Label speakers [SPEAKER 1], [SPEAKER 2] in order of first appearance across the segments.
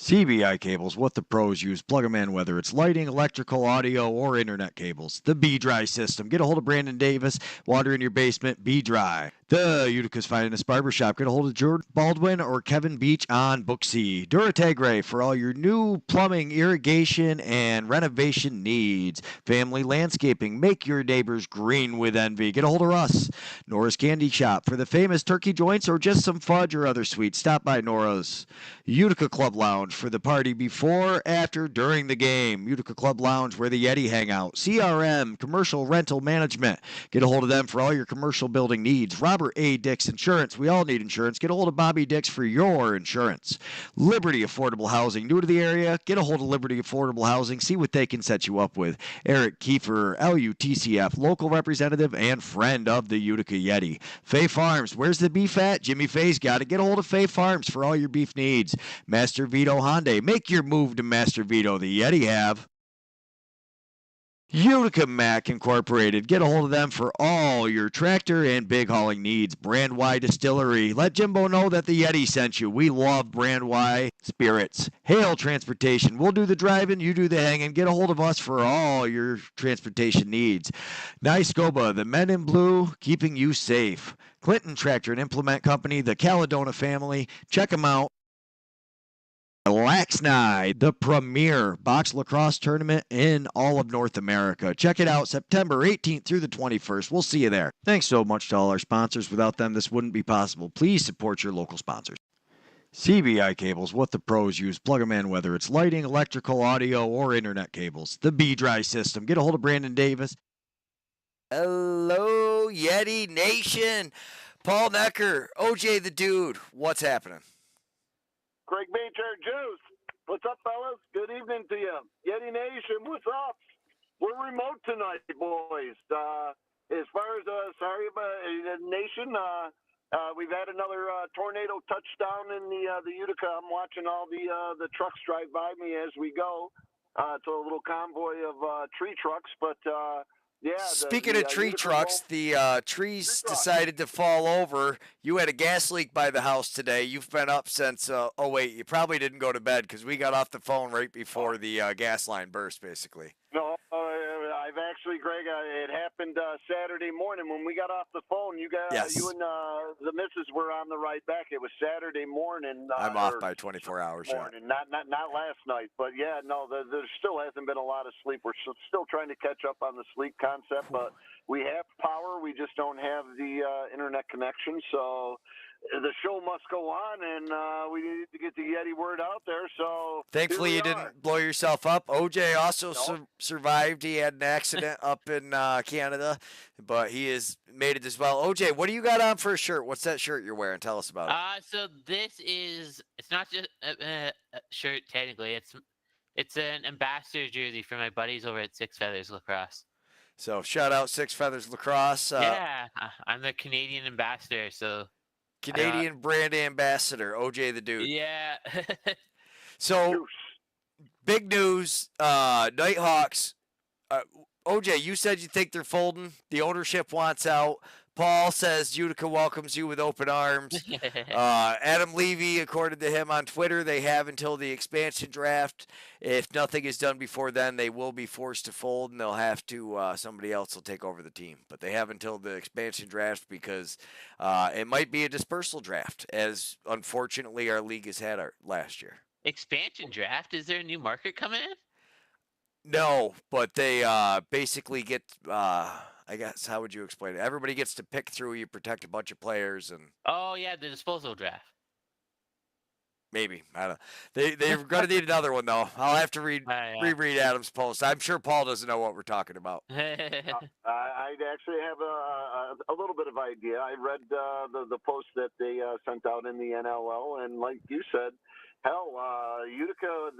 [SPEAKER 1] CBI cables, what the pros use. Plug them in, whether it's lighting, electrical, audio, or internet cables. The B-Dry system. Get a hold of Brandon Davis. Water in your basement, B-Dry. The Utica's finest barbershop. Get a hold of Jordan Baldwin or Kevin Beach on Book C. Durategre for all your new plumbing, irrigation, and renovation needs. Family landscaping. Make your neighbors green with envy. Get a hold of Russ. Nora's Candy Shop for the famous turkey joints or just some fudge or other sweets. Stop by Nora's. Utica Club Lounge for the party before, after, during the game. Utica Club Lounge where the Yeti hang out. CRM, Commercial Rental Management. Get a hold of them for all your commercial building needs. Robert A. Dix Insurance. We all need insurance. Get a hold of Bobby Dix for your insurance. Liberty Affordable Housing. New to the area? Get a hold of Liberty Affordable Housing. See what they can set you up with. Eric Kiefer, LUTCF, local representative and friend of the Utica Yeti. Fay Farms. Where's the beef at? Jimmy Fay's got it. Get a hold of Fay Farms for all your beef needs. Master Vito Hyundai. Make your move to Master Vito. The Yeti have. Utica Mac Incorporated. Get a hold of them for all your tractor and big hauling needs. Brand Y Distillery. Let Jimbo know that the Yeti sent you. We love Brand Y spirits. Hale Transportation. We'll do the driving, you do the hanging. Get a hold of us for all your transportation needs. Nyscoba, the men in blue, keeping you safe. Clinton Tractor and Implement Company, the Caledona family. Check them out. Laxnide, the premier box lacrosse tournament in all of North America. Check it out September 18th through the 21st. We'll see you there. Thanks so much to all our sponsors. Without them, this wouldn't be possible. Please support your local sponsors. CBI cables, what the pros use. Plug them in, whether it's lighting, electrical, audio, or internet cables. The B-Dry system. Get a hold of Brandon Davis.
[SPEAKER 2] Hello, Yeti Nation. Paul Necker, OJ the Dude. What's happening?
[SPEAKER 3] Greg Major Juice. What's up, fellas? Good evening to you. Yeti Nation, what's up? We're remote tonight, boys. As far as sorry about Nation, we've had another tornado touchdown in the Utica. I'm watching all the trucks drive by me as we go. It's a little convoy of tree trucks, but yeah.
[SPEAKER 2] Speaking of tree trucks, the trees decided to fall over. You had a gas leak by the house today. You've been up since, oh wait, you probably didn't go to bed because we got off the phone right before the gas line burst, basically.
[SPEAKER 3] No, I've actually, Greg, it happened Saturday morning when we got off the phone. You guys,
[SPEAKER 2] yes.
[SPEAKER 3] You and the missus were on the ride back. It was Saturday morning.
[SPEAKER 2] I'm off by 24 hours.
[SPEAKER 3] Morning. Yeah. Not last night, but yeah, no, there still hasn't been a lot of sleep. We're still trying to catch up on the sleep concept, but we have power. We just don't have the internet connection, so the show must go on, and we need to get the Yeti word out there. So
[SPEAKER 2] thankfully, you didn't blow yourself up. OJ also survived. He had an accident up in Canada, but he has made it as well. OJ, what do you got on for a shirt? What's that shirt you're wearing? Tell us about it.
[SPEAKER 4] So it's not just a shirt technically. It's an ambassador jersey for my buddies over at Six Feathers Lacrosse.
[SPEAKER 2] So shout out Six Feathers Lacrosse.
[SPEAKER 4] Yeah, I'm the Canadian ambassador, so.
[SPEAKER 2] Canadian brand ambassador, OJ the Dude.
[SPEAKER 4] Yeah.
[SPEAKER 2] So, big news, Nighthawks. OJ, you said you think they're folding. The ownership wants out. Paul says Utica welcomes you with open arms. Adam Levy, according to him on Twitter, they have until the expansion draft. If nothing is done before then, they will be forced to fold, and they'll have to, somebody else will take over the team. But they have until the expansion draft because it might be a dispersal draft, as unfortunately our league has had last year.
[SPEAKER 4] Expansion draft? Is there a new market coming in?
[SPEAKER 2] No, but they basically get... I guess, how would you explain it? Everybody gets to pick through. You protect a bunch of players, and
[SPEAKER 4] oh yeah, the disposal draft.
[SPEAKER 2] Maybe I don't. They're going to need another one though. I'll have to reread Adam's post. I'm sure Paul doesn't know what we're talking about.
[SPEAKER 3] I actually have a little bit of idea. I read the post that they sent out in the NLL, and like you said. Hell, Utica.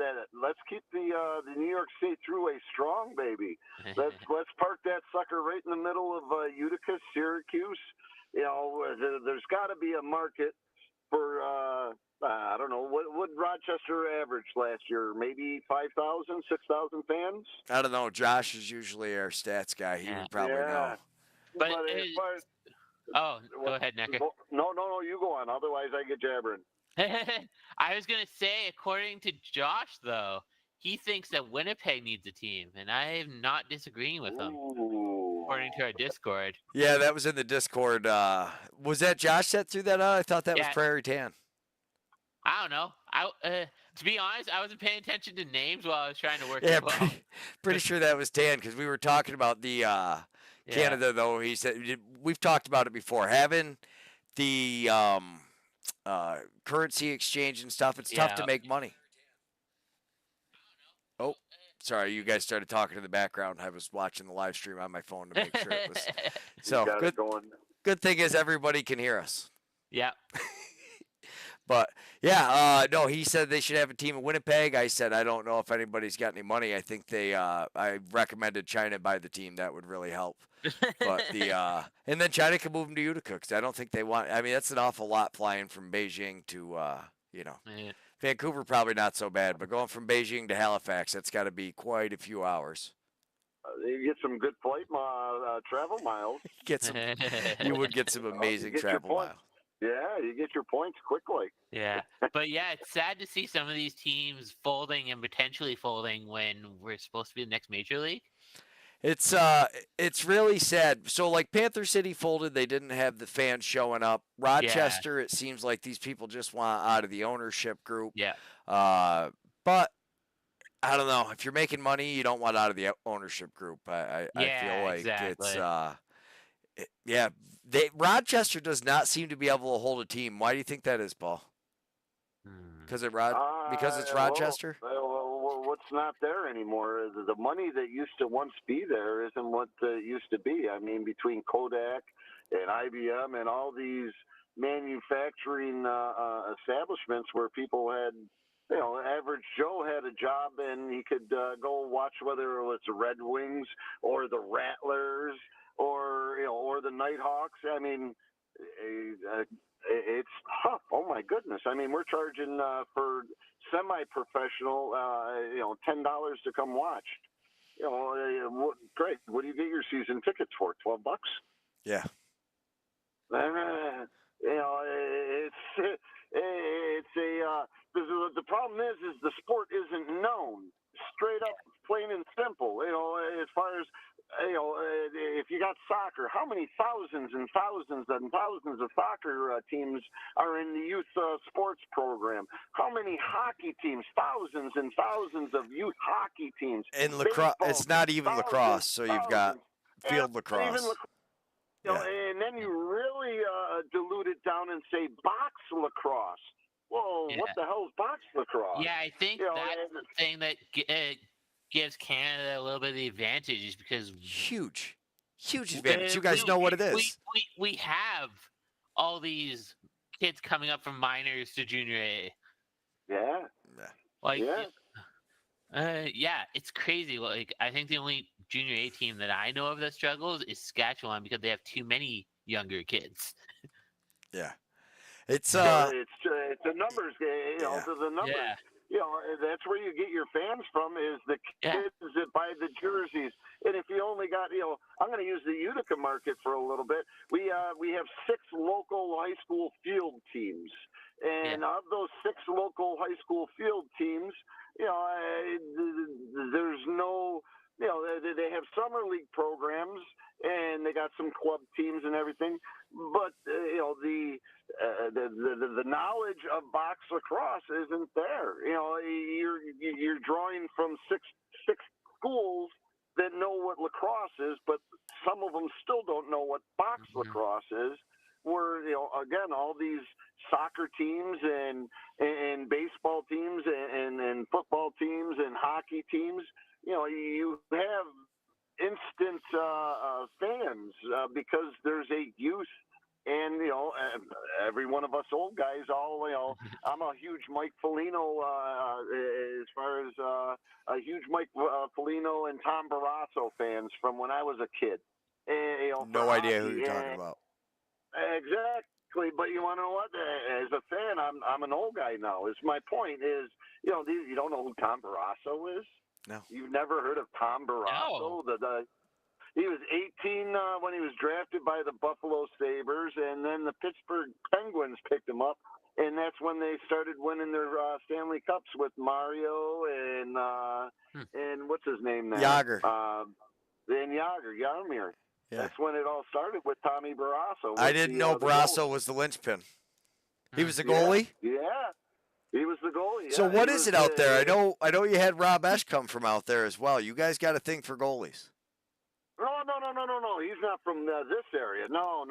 [SPEAKER 3] Let's keep the New York State Thruway strong, baby. Let's park that sucker right in the middle of Utica, Syracuse. You know, there's got to be a market for I don't know what Rochester averaged last year. Maybe 5,000, 6,000 fans.
[SPEAKER 2] I don't know. Josh is usually our stats guy. He would probably know.
[SPEAKER 3] But
[SPEAKER 4] go ahead, Necker.
[SPEAKER 3] No, you go on. Otherwise, I get jabbering.
[SPEAKER 4] I was gonna say, according to Josh, though, he thinks that Winnipeg needs a team, and I'm not disagreeing with him.
[SPEAKER 3] Ooh.
[SPEAKER 4] According to our Discord.
[SPEAKER 2] Yeah, that was in the Discord. Was that Josh that threw that out? I thought that was
[SPEAKER 4] Yeah.
[SPEAKER 2] Prairie Tan.
[SPEAKER 4] I don't know. To be honest, I wasn't paying attention to names while I was trying to work
[SPEAKER 2] Yeah,
[SPEAKER 4] it out.
[SPEAKER 2] pretty sure that was Tan because we were talking about the Canada, though. He said we've talked about it before. Having the currency exchange and stuff, it's tough to
[SPEAKER 4] Yeah.
[SPEAKER 2] make money. Oh, sorry, you guys started talking in the background. I was watching the live stream on my phone to make sure it was. So
[SPEAKER 3] Got it going.
[SPEAKER 2] good thing is everybody can hear us.
[SPEAKER 4] Yeah.
[SPEAKER 2] But yeah, no, he said they should have a team in Winnipeg. I said I don't know if anybody's got any money. I think I recommended China buy the team. That would really help. But and then China can move them to Utica because I don't think they want. I mean, that's an awful lot flying from Beijing to
[SPEAKER 4] Yeah.
[SPEAKER 2] Vancouver. Probably not so bad, but going from Beijing to Halifax, that's got to be quite a few hours.
[SPEAKER 3] You get some good flight travel miles.
[SPEAKER 2] You would get some amazing
[SPEAKER 3] get your
[SPEAKER 2] travel
[SPEAKER 3] points.
[SPEAKER 2] miles.
[SPEAKER 3] Yeah, you get your points quickly.
[SPEAKER 4] Yeah. But yeah, it's sad to see some of these teams folding and potentially folding when we're supposed to be the next major league.
[SPEAKER 2] It's really sad. So like Panther City folded, they didn't have the fans showing up. Rochester, it seems like these people just want out of the ownership group.
[SPEAKER 4] Yeah.
[SPEAKER 2] But I don't know. If you're making money, you don't want out of the ownership group. I feel like it's Rochester does not seem to be able to hold a team. Why do you think that is, Paul? Because it's Rochester?
[SPEAKER 3] What's not there anymore? The money that used to once be there isn't what it used to be. I mean, between Kodak and IBM and all these manufacturing establishments where people had, average Joe had a job and he could go watch whether it's the Red Wings or the Rattlers or the Nighthawks. I mean, it's tough. Oh my goodness! I mean, we're charging for semi-professional, $10 to come watch. Great. What do you get your season tickets for? $12?
[SPEAKER 2] Yeah.
[SPEAKER 3] The problem is the sport isn't known. Straight up, plain and simple. As far as if you got soccer, how many thousands and thousands and thousands of soccer teams are in the youth sports program? How many hockey teams? Thousands and thousands of youth hockey teams.
[SPEAKER 2] And lacrosse, it's not even lacrosse, so you've got field lacrosse.
[SPEAKER 3] And then you really dilute it down and say box lacrosse. Whoa, what the hell is box lacrosse?
[SPEAKER 4] Yeah, I think that's the thing that gives Canada a little bit of the advantage is because
[SPEAKER 2] huge advantage. You guys know what it is.
[SPEAKER 4] We have all these kids coming up from minors to junior A.
[SPEAKER 3] Yeah.
[SPEAKER 4] It's crazy. Like I think the only junior A team that I know of that struggles is Saskatchewan because they have too many younger kids.
[SPEAKER 2] Yeah. It's
[SPEAKER 3] a numbers game. The numbers.
[SPEAKER 4] Yeah.
[SPEAKER 3] That's where you get your fans from is the kids that buy the jerseys. And if you only got, I'm going to use the Utica market for a little bit. We have 6 local high school field teams. And of those 6 local high school field teams, there's no, they have summer league programs and they got some club teams and everything. But, the knowledge of box lacrosse isn't there. You're drawing from six schools that know what lacrosse is, but some of them still don't know what box lacrosse is. Where again, all these soccer teams and baseball teams and football teams and hockey teams, you have instant fans because there's a youth. And, every one of us old guys, I'm a huge Mike Foligno, as far as a huge Mike Foligno and Tom Barrasso fans from when I was a kid. And,
[SPEAKER 2] no idea who you're talking about.
[SPEAKER 3] Exactly. But you want to know what? As a fan, I'm an old guy now. My point is, you don't know who Tom Barrasso is?
[SPEAKER 2] No.
[SPEAKER 3] You've never heard of Tom Barrasso?
[SPEAKER 4] No.
[SPEAKER 3] He was 18 when he was drafted by the Buffalo Sabres, and then the Pittsburgh Penguins picked him up and that's when they started winning their Stanley Cups with Mario and what's his name now?
[SPEAKER 1] Yager.
[SPEAKER 3] And Yarmir.
[SPEAKER 1] Yeah.
[SPEAKER 3] That's when it all started with Tommy Barrasso.
[SPEAKER 1] I didn't know Barrasso was the linchpin. He was the goalie?
[SPEAKER 3] Yeah. He was the goalie.
[SPEAKER 1] So
[SPEAKER 3] yeah.
[SPEAKER 1] what
[SPEAKER 3] He
[SPEAKER 1] is
[SPEAKER 3] was
[SPEAKER 1] it out there? I know you had Rob Esch come from out there as well. You guys got a thing for goalies.
[SPEAKER 3] No. He's not from this area. No.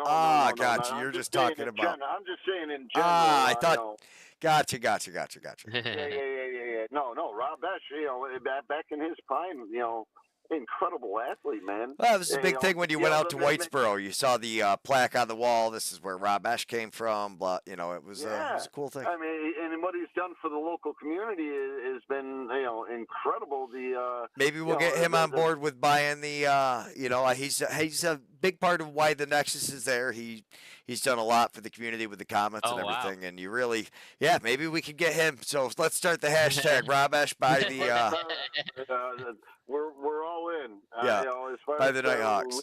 [SPEAKER 1] Gotcha.
[SPEAKER 3] No.
[SPEAKER 1] You're
[SPEAKER 3] I'm
[SPEAKER 1] just
[SPEAKER 3] saying
[SPEAKER 1] talking
[SPEAKER 3] in
[SPEAKER 1] about.
[SPEAKER 3] I'm just saying in general.
[SPEAKER 1] I thought.
[SPEAKER 3] No.
[SPEAKER 1] Gotcha.
[SPEAKER 3] Yeah. No. Rob Esch, back in his prime, incredible athlete, man.
[SPEAKER 1] Well, it was a big thing when you went out to
[SPEAKER 3] the-
[SPEAKER 1] Whitesboro. You saw the plaque on the wall. This is where Rob Esch came from. Blah, it was a cool thing.
[SPEAKER 3] I mean, and what he's done for the local community has been, incredible.
[SPEAKER 1] Maybe we'll get him on board with buying the. He's a big part of why the Nexus is there. He's done a lot for the community with the comments and everything. Wow. And you really, maybe we could get him. So let's start the hashtag Rob Esch buy the.
[SPEAKER 3] We're all in.
[SPEAKER 1] As far
[SPEAKER 3] by
[SPEAKER 1] the Nighthawks.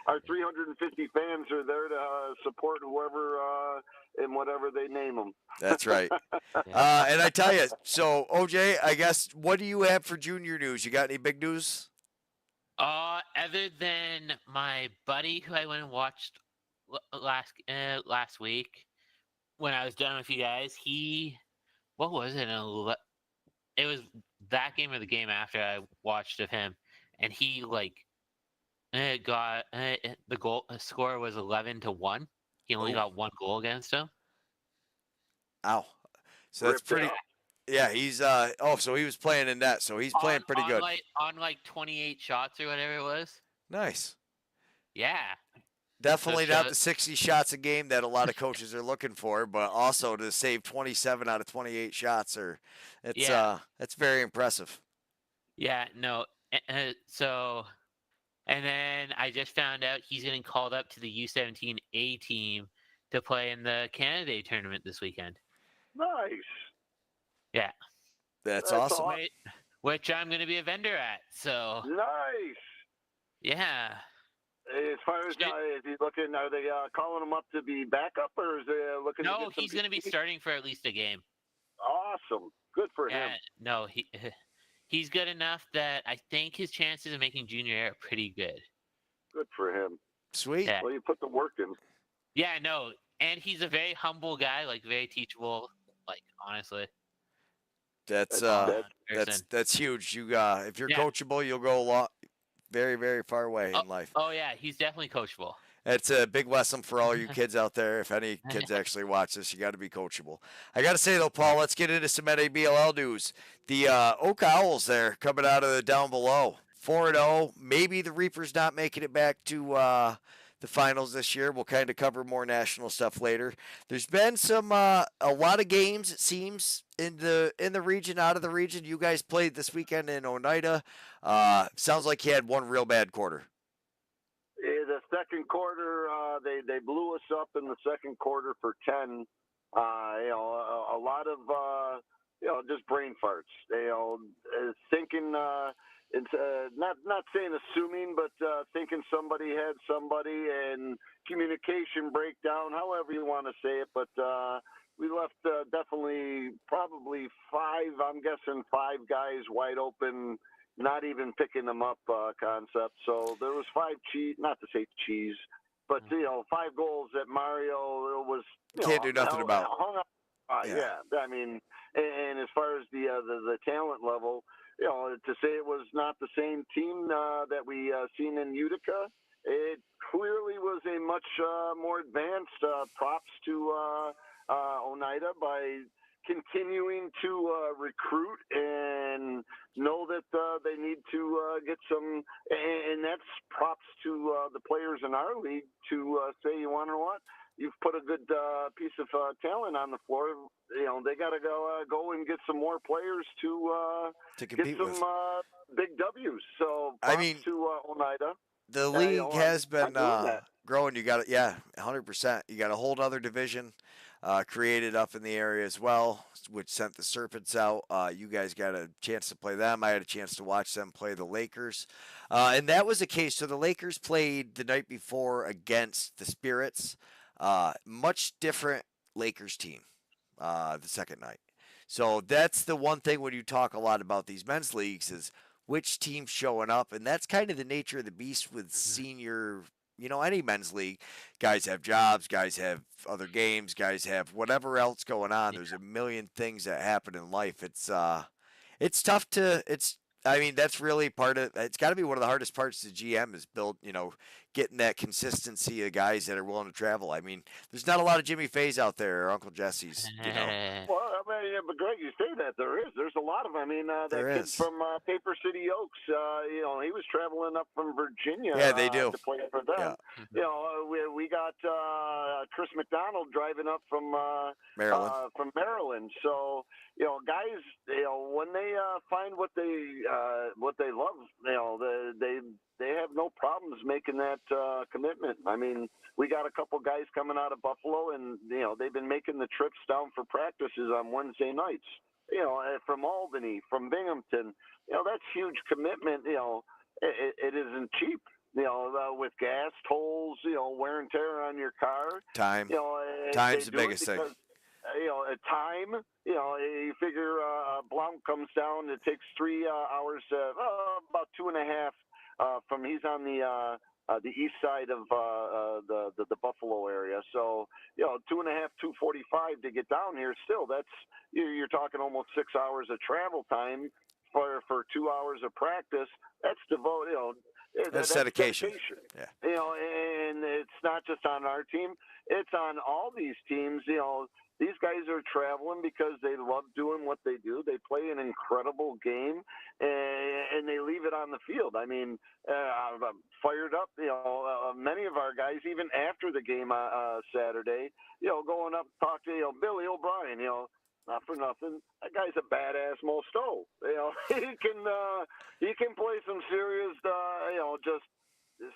[SPEAKER 3] Our 350 fans are there to support whoever and whatever they name them.
[SPEAKER 1] That's right. And I tell you, so OJ, I guess, what do you have for junior news? You got any big news?
[SPEAKER 4] Other than my buddy who I went and watched last week when I was done with you guys, what was it? It was that game or the game after I watched of him, and he got the goal. Score was 11-1. He only got one goal against him.
[SPEAKER 1] Ow! So that's pretty. Yeah, he's so he was playing in net, so he's playing pretty good.
[SPEAKER 4] On 28 shots or whatever it was.
[SPEAKER 1] Nice.
[SPEAKER 4] Yeah.
[SPEAKER 1] Definitely not the 60 shots a game that a lot of coaches are looking for, but also to save 27 out of 28 shots, that's very impressive.
[SPEAKER 4] Yeah, no. So, and then I just found out he's getting called up to the U17 A team to play in the Canada Day tournament this weekend.
[SPEAKER 3] Nice.
[SPEAKER 4] Yeah.
[SPEAKER 1] That's awesome.
[SPEAKER 4] Which I'm going to be a vendor at. So.
[SPEAKER 3] Nice.
[SPEAKER 4] Yeah.
[SPEAKER 3] As far as is he looking? Are they calling him up to be backup, or is they looking?
[SPEAKER 4] No, he's going to be starting for at least a game.
[SPEAKER 3] Awesome, good for him.
[SPEAKER 4] No, he's good enough that I think his chances of making junior A are pretty good.
[SPEAKER 3] Good for him.
[SPEAKER 1] Sweet.
[SPEAKER 4] Yeah.
[SPEAKER 3] Well, you put the work in.
[SPEAKER 4] Yeah, no, and he's a very humble guy, very teachable. Honestly.
[SPEAKER 1] That's huge. You if you're coachable, you'll go a lot. Very, very far away in life.
[SPEAKER 4] Oh, yeah, he's definitely coachable.
[SPEAKER 1] It's a big lesson for all you kids out there. If any kids actually watch this, you got to be coachable. I got to say, though, Paul, let's get into some NABLL news. The Oak Owls there coming out of the down below. 4-0. Maybe the Reapers not making it back to the finals this year. We'll kind of cover more national stuff later. There's been some a lot of games, it seems, in the region, out of the region. You guys played this weekend in Oneida. Sounds like you had one real bad quarter.
[SPEAKER 3] The second quarter, they blew us up in the second quarter for 10. A lot of just brain farts. Thinking. It's not saying assuming, but thinking somebody had somebody and communication breakdown, however you want to say it. But we left definitely probably I'm guessing five guys wide open, not even picking them up concept. So there was not to say cheese, but 5 goals that Mario was
[SPEAKER 1] can't do nothing about.
[SPEAKER 3] Yeah, I mean, and as far as the talent level. To say it was not the same team that we seen in Utica, it clearly was a much more advanced. Props to Oneida by continuing to recruit and know that they need to get some, and that's props to the players in our league to say, you want to know what? You've put a good piece of talent on the floor. They got to go and get some more players to
[SPEAKER 1] compete
[SPEAKER 3] get some big W's. So to Oneida.
[SPEAKER 1] The league has been growing. You got 100%. You got a whole other division created up in the area as well, which sent the Serpents out. You guys got a chance to play them. I had a chance to watch them play the Lakers. And that was the case. So the Lakers played the night before against the Spirits.
[SPEAKER 2] Much different Lakers team the second night. So that's the one thing when you talk a lot about these men's leagues is which team's showing up, and that's kind of the nature of the beast with senior. Any men's league, guys have jobs, guys have other games, guys have whatever else going on. There's a million things that happen in life. It's tough to. I mean, that's really part of. It's got to be one of the hardest parts to GM is getting that consistency of guys that are willing to travel. I mean, there's not a lot of Jimmy Faye's out there or Uncle Jesse's.
[SPEAKER 3] Well, I mean, yeah, but Greg, you say that there is. There's a lot of. I mean, that
[SPEAKER 2] There
[SPEAKER 3] kid
[SPEAKER 2] is.
[SPEAKER 3] from Paper City Oaks. He was traveling up from Virginia.
[SPEAKER 2] Yeah, they do.
[SPEAKER 3] To play for them.
[SPEAKER 2] Yeah.
[SPEAKER 3] We got Chris McDonald driving up from Maryland. So guys, when they find what they love, they have no problems making that commitment. I mean, we got a couple guys coming out of Buffalo, and they've been making the trips down for practices on Wednesday nights. From Albany, from Binghamton. That's huge commitment. It isn't cheap. With gas, tolls, wear and tear on your car.
[SPEAKER 2] Time. Time's the biggest thing.
[SPEAKER 3] Time. You figure Blount comes down. It takes 3 hours. About 2.5. From he's on the east side of the Buffalo area. So 2.5, 2:45 to get down here. Still, that's you're talking almost 6 hours of travel time for 2 hours of practice. That's devoted.
[SPEAKER 2] That's dedication.
[SPEAKER 3] Yeah. And it's not just on our team; it's on all these teams. These guys are traveling because they love doing what they do. They play an incredible game, and they leave it on the field. I mean, I'm fired up. Many of our guys, even after the game Saturday, going up to talk to Billy O'Brien. Not for nothing, that guy's a badass Mosto. He can play some serious, just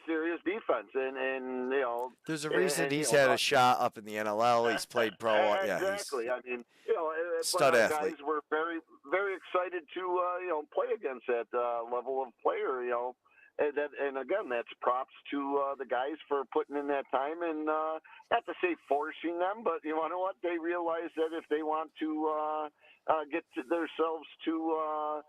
[SPEAKER 3] serious defense, and
[SPEAKER 2] there's a reason he's had a shot up in the NLL. He's played pro.
[SPEAKER 3] Exactly.
[SPEAKER 2] Yeah,
[SPEAKER 3] I mean,
[SPEAKER 2] stud athlete.
[SPEAKER 3] Guys were very, very excited to play against that level of player. And again, that's props to the guys for putting in that time, and not to say forcing them, but you know what? They realize that if they want to get themselves to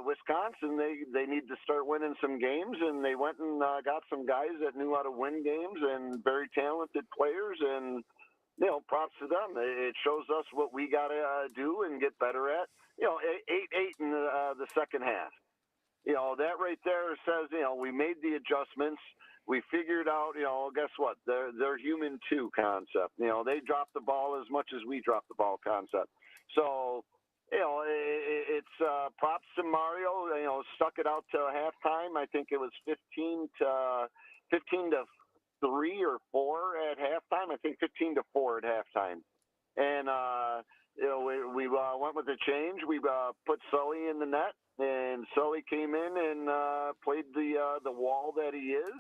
[SPEAKER 3] Wisconsin, they need to start winning some games, and they went and got some guys that knew how to win games and very talented players, and props to them. It shows us what we got to do and get better at. 8-8 in the second half. That right there says, we made the adjustments. We figured out, guess what? They're human too concept. They drop the ball as much as we drop the ball concept. So, it's props to Mario. Stuck it out to halftime. I think it was 15 to 3 or 4 at halftime. I think 15 to 4 at halftime. And we went with the change. We put Sully in the net, and Sully came in and played the wall that he is,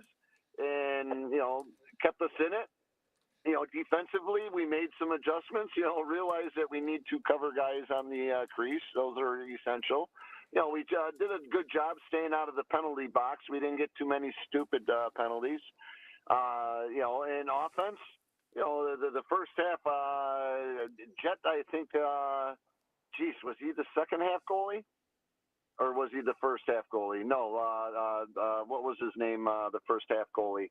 [SPEAKER 3] and kept us in it. Defensively, we made some adjustments. Realized that we need to cover guys on the crease. Those are essential. We did a good job staying out of the penalty box. We didn't get too many stupid penalties. In offense, the first half, Jet, I think, was he the second half goalie? Or was he the first half goalie? No, what was his name, the first half goalie?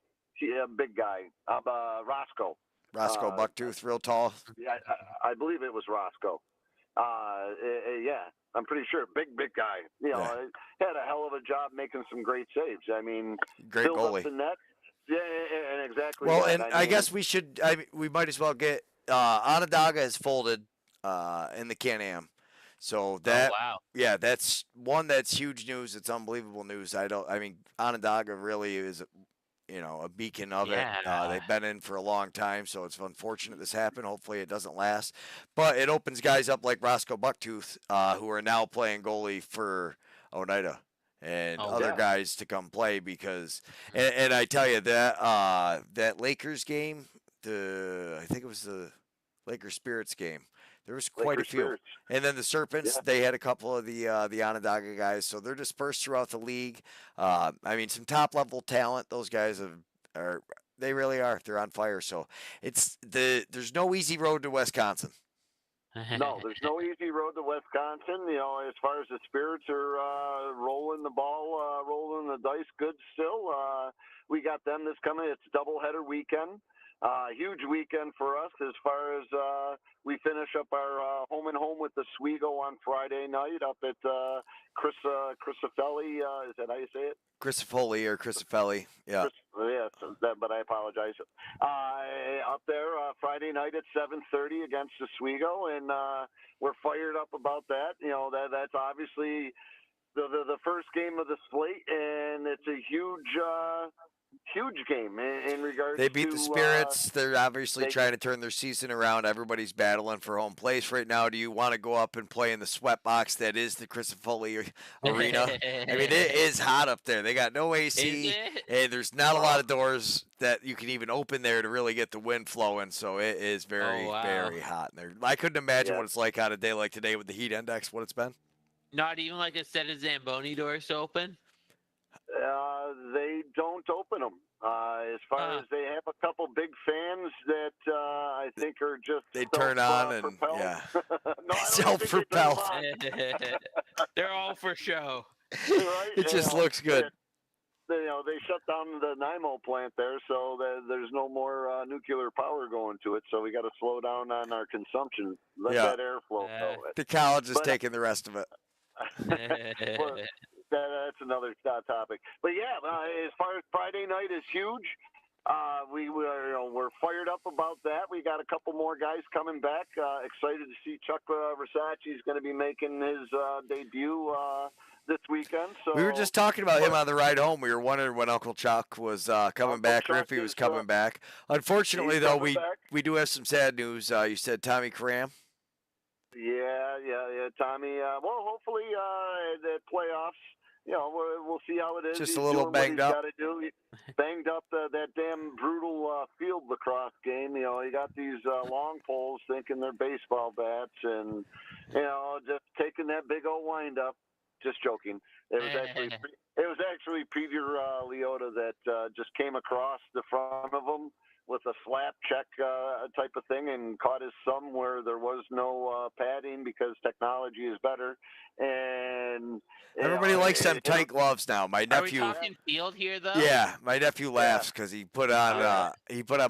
[SPEAKER 3] Big guy, Roscoe.
[SPEAKER 2] Roscoe Bucktooth, real tall.
[SPEAKER 3] Yeah, I believe it was Roscoe. Yeah, I'm pretty sure. Big guy. Had a hell of a job making some great saves. I mean,
[SPEAKER 2] great
[SPEAKER 3] filled
[SPEAKER 2] goalie.
[SPEAKER 3] Up the net. Yeah, and exactly.
[SPEAKER 2] Well,
[SPEAKER 3] that.
[SPEAKER 2] and I guess we should. We might as well get Onondaga has folded in the Can-Am. So that, yeah, that's huge news. It's unbelievable news. Onondaga really is, a beacon of it. They've been in for a long time, so it's unfortunate this happened. Hopefully it doesn't last. But it opens guys up like Roscoe Bucktooth, who are now playing goalie for Oneida and other guys to come play because, and I tell you that Lakers game, I think it was the Lakers Spirits game. There was quite a few.
[SPEAKER 3] Spirits.
[SPEAKER 2] And then the Serpents, they had a couple of the Onondaga guys. So they're dispersed throughout the league. Some top-level talent. Those guys They really are. They're on fire. So there's no easy road to Wisconsin.
[SPEAKER 3] No, there's no easy road to Wisconsin. As far as the Spirits are rolling the ball, rolling the dice good still. We got them this coming. It's doubleheader weekend. Huge weekend for us as far as we finish up our home and home with the Swigo on Friday night up at Chrisofelli. Is that how you say it?
[SPEAKER 2] Chrisofoli or Chrisofelli. Yeah.
[SPEAKER 3] But I apologize. Up there Friday night at 7:30 against the Swigo, and we're fired up about that. That's obviously the first game of the slate, and it's a huge game in regards to...
[SPEAKER 2] They beat the Spirits. They're obviously trying to turn their season around. Everybody's battling for home place right now. Do you want to go up and play in the sweat box that is the Chrisofoli Arena? I mean, it is hot up there. They got no AC, and there's not a lot of doors that you can even open there to really get the wind flowing, so it is very, very hot in there. I couldn't imagine what it's like on a day like today with the heat index, what it's been.
[SPEAKER 4] Not even like a set of Zamboni doors to open?
[SPEAKER 3] They don't open them. As far as they have a couple big fans that I think are just
[SPEAKER 2] they turn on and self-propelled.
[SPEAKER 4] They're all for show.
[SPEAKER 3] Right?
[SPEAKER 2] It just looks good.
[SPEAKER 3] They shut down the NIMO plant there, so there's no more nuclear power going to it. So we got to slow down on our consumption. Let that airflow go.
[SPEAKER 2] The college is taking the rest of it.
[SPEAKER 3] Well, that's another topic. But yeah, as far as Friday night is huge. We're fired up about that. We got a couple more guys coming back. Excited to see Chuck Versace is going to be making his debut this weekend. So
[SPEAKER 2] we were just talking about him on the ride home. We were wondering when Uncle Chuck was coming back, or if he was coming back. Unfortunately, though, we do have some sad news. You said Tommy Cram.
[SPEAKER 3] Yeah, Tommy. Well, hopefully the playoffs. We'll see how it is.
[SPEAKER 2] Just
[SPEAKER 3] he's
[SPEAKER 2] a little
[SPEAKER 3] doing
[SPEAKER 2] banged
[SPEAKER 3] what he's
[SPEAKER 2] up.
[SPEAKER 3] Gotta do. He banged up that damn brutal field lacrosse game. You got these long poles thinking they're baseball bats, and just taking that big old wind up. Just joking. It was actually Peter Leota that just came across the front of him with a slap check type of thing and caught his thumb where there was no padding because technology is better. And
[SPEAKER 2] everybody likes them tight gloves now. My nephew.
[SPEAKER 4] Are we talking field here, though?
[SPEAKER 2] Yeah, my nephew laughs because he put on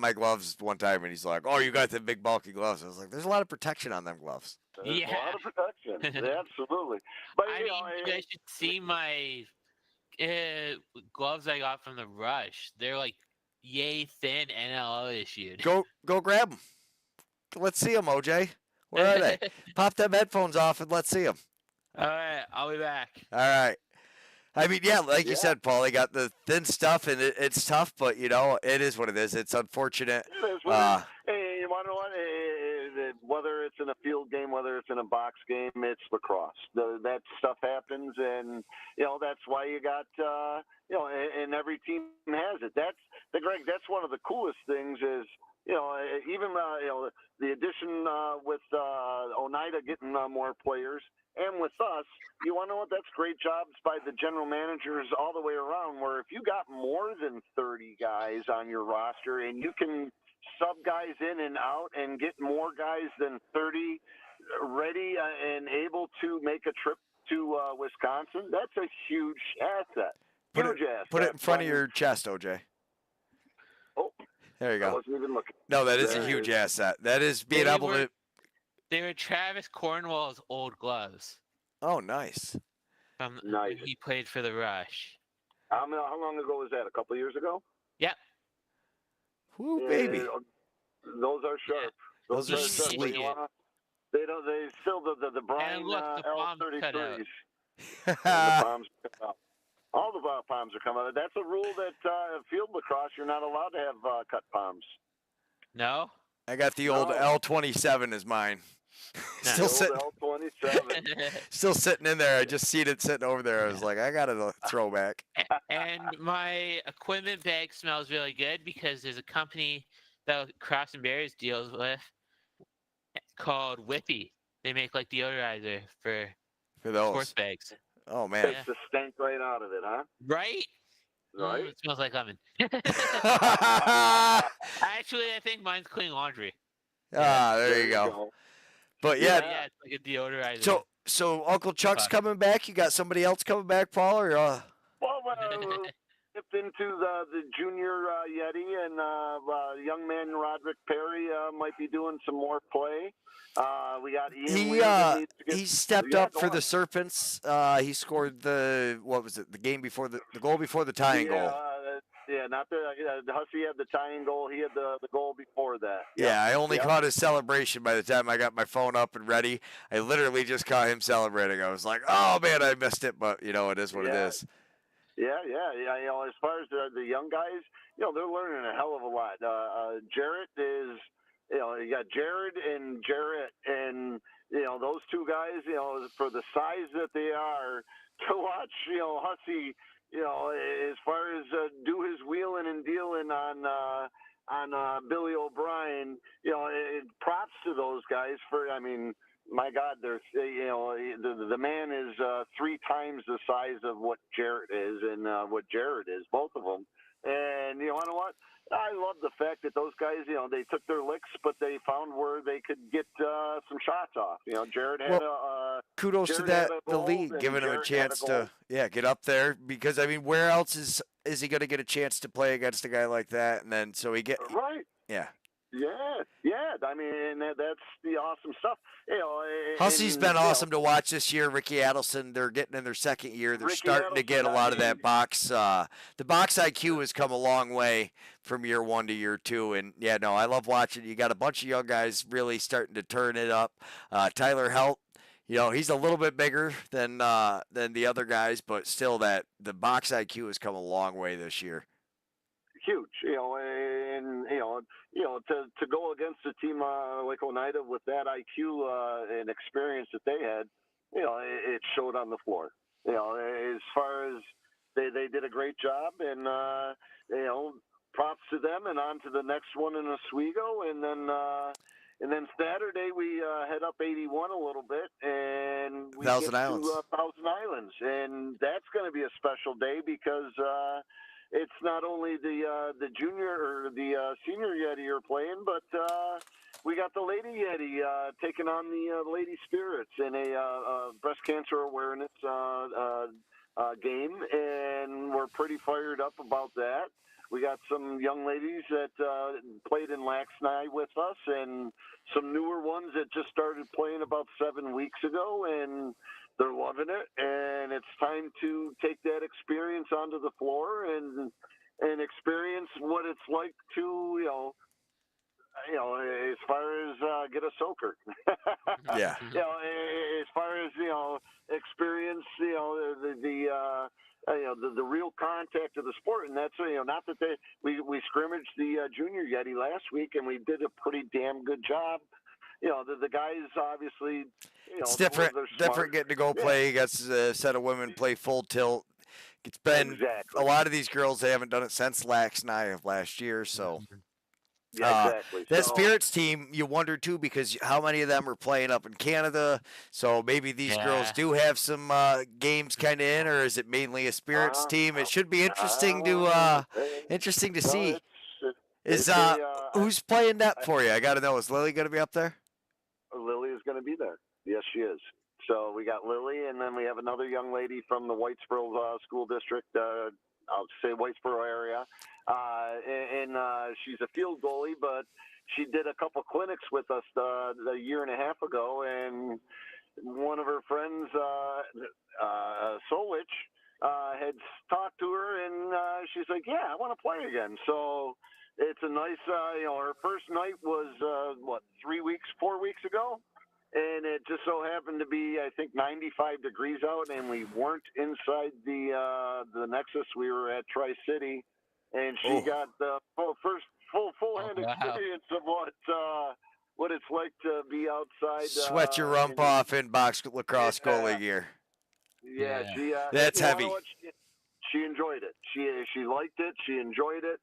[SPEAKER 2] my gloves one time and he's like, "Oh, you got the big bulky gloves." I was like, "There's a lot of protection on them gloves."
[SPEAKER 3] There's a lot of protection. Absolutely. But
[SPEAKER 4] you guys should see my gloves I got from the Rush. They're like yay thin, NLL issued.
[SPEAKER 2] Go grab them. Let's see them, OJ. Where are they? Pop them headphones off and let's see them.
[SPEAKER 4] All right, I'll be back.
[SPEAKER 2] All right. I mean, like you said, Paul, they got the thin stuff, and it's tough, but, it is what it is. It's unfortunate.
[SPEAKER 3] It is what hey, you want to know what? Whether it's in a field game, whether it's in a box game, it's lacrosse. That stuff happens, and, that's why you got, and every team has it. Greg, that's one of the coolest things is, even, the addition with Oneida getting more players. And with us, you want to know what? That's great jobs by the general managers all the way around, where if you got more than 30 guys on your roster and you can sub guys in and out and get more guys than 30 ready and able to make a trip to Wisconsin, that's a huge asset.
[SPEAKER 2] Put it in front of your chest, OJ.
[SPEAKER 3] Oh,
[SPEAKER 2] there you go.
[SPEAKER 3] I wasn't even looking.
[SPEAKER 2] No, that is a huge asset. That is being able to...
[SPEAKER 4] They were Travis Cornwall's old gloves.
[SPEAKER 2] Oh, nice.
[SPEAKER 3] Nice.
[SPEAKER 4] He played for the Rush.
[SPEAKER 3] How long ago was that? A couple of years ago?
[SPEAKER 4] Yep.
[SPEAKER 2] Woo, baby.
[SPEAKER 3] Those are sharp.
[SPEAKER 2] Yeah. Those are sleek.
[SPEAKER 3] They still the Brian
[SPEAKER 4] and look, the
[SPEAKER 3] L33s.
[SPEAKER 2] The
[SPEAKER 3] palms come out. All the palms are coming out. That's a rule that field lacrosse, you're not allowed to have cut palms.
[SPEAKER 4] No?
[SPEAKER 2] I got the old L27 as mine. Still sitting.
[SPEAKER 3] L27.
[SPEAKER 2] Still sitting in there. I just seen it sitting over there. I was like, I got a throwback.
[SPEAKER 4] And my equipment bag smells really good because there's a company that Cross and Berries deals with called Whippy. They make like deodorizer for
[SPEAKER 2] those
[SPEAKER 4] sports bags.
[SPEAKER 2] Oh man,
[SPEAKER 3] Takes the stank right out of it, huh?
[SPEAKER 4] Right?
[SPEAKER 3] right?
[SPEAKER 4] It smells like lemon.
[SPEAKER 2] Ah,
[SPEAKER 4] Actually, I think mine's clean laundry.
[SPEAKER 2] there you go. But yeah,
[SPEAKER 4] Yeah, it's like a deodorizer.
[SPEAKER 2] so Uncle Chuck's coming back. You got somebody else coming back, Paul, or
[SPEAKER 3] Well, dipped into the junior Yeti, and young man Roderick Perry might be doing some more play. We got Ian Weir that needs to get.
[SPEAKER 2] he stepped up for the Serpents. He scored the game before the goal before the tying goal.
[SPEAKER 3] Yeah, not the Hussey had the tying goal. He had the goal before that.
[SPEAKER 2] Yeah, I only caught his celebration by the time I got my phone up and ready. I literally just caught him celebrating. I was like, oh man, I missed it, but it is what it is.
[SPEAKER 3] Yeah. As far as the young guys, they're learning a hell of a lot. Jarrett is, you got Jared and Jarrett, and those two guys, for the size that they are, to watch, Hussey, as far as do his wheeling and dealing on Billy O'Brien, props to those guys for. I mean, my God, there's the man is 3 times the size of what Jarrett is and what Jared is, both of them. And you know what? I love the fact that those guys, they took their licks, but they found where they could get some shots off. Jared had
[SPEAKER 2] kudos
[SPEAKER 3] Jared
[SPEAKER 2] to the league giving him a chance to get up there, because I mean, where else is he going to get a chance to play against a guy like that? And then so he get
[SPEAKER 3] right.
[SPEAKER 2] Yeah.
[SPEAKER 3] Yeah. I mean, that's the awesome stuff.
[SPEAKER 2] Hussey's been awesome to watch this year. Ricky Adelson, they're getting in their second year. They're starting to get a lot of that box. The box IQ has come a long way from year 1 to year 2. And I love watching. You got a bunch of young guys really starting to turn it up. Tyler Helt, he's a little bit bigger than the other guys, but still the box IQ has come a long way this year.
[SPEAKER 3] Huge, and to go against a team like Oneida with that IQ and experience that they had, it showed on the floor. As far as they did a great job, and props to them, and on to the next one in Oswego, and then Saturday we head up 81 a little bit, and we
[SPEAKER 2] Thousand
[SPEAKER 3] get
[SPEAKER 2] Islands.
[SPEAKER 3] to Thousand Islands, and that's going to be a special day because. It's not only the junior or the senior Yeti are playing, but we got the Lady Yeti taking on the Lady Spirits in a breast cancer awareness game, and we're pretty fired up about that. We got some young ladies that played in Laxnai with us, and some newer ones that just started playing about 7 weeks ago, and they're loving it, and it's time to take that experience onto the floor and experience what it's like to, as far as get a soaker.
[SPEAKER 2] Yeah.
[SPEAKER 3] As far as experience, the real contact of the sport, and that's not that we scrimmaged the junior Yeti last week, and we did a pretty damn good job. The guys obviously.
[SPEAKER 2] It's different getting to go play against a set of women, play full tilt. It's been a lot of these girls, they haven't done it since Laxnai of last year, so.
[SPEAKER 3] Yeah, exactly.
[SPEAKER 2] That Spirits team, you wonder too, because how many of them are playing up in Canada? So maybe these girls do have some games kind of in, or is it mainly a Spirits team? It should be interesting to see. Who's playing that for you? I got to know. Is Lily going to be up there?
[SPEAKER 3] Lily is going to be there. Yes, she is. So we got Lily, and then we have another young lady from the Whitesboro School District. I'll say Whitesboro area, and she's a field goalie, but she did a couple clinics with us a year and a half ago, and one of her friends, Solich, had talked to her, and she's like, "Yeah, I want to play again." So it's a nice, her first night was 4 weeks ago. And it just so happened to be, I think, 95 degrees out, and we weren't inside the Nexus. We were at Tri-City, and she got the first full-hand experience of what it's like to be outside.
[SPEAKER 2] Sweat your rump off in box lacrosse goalie gear.
[SPEAKER 3] Yeah,
[SPEAKER 2] that's heavy.
[SPEAKER 3] She enjoyed it. She liked it. She enjoyed it.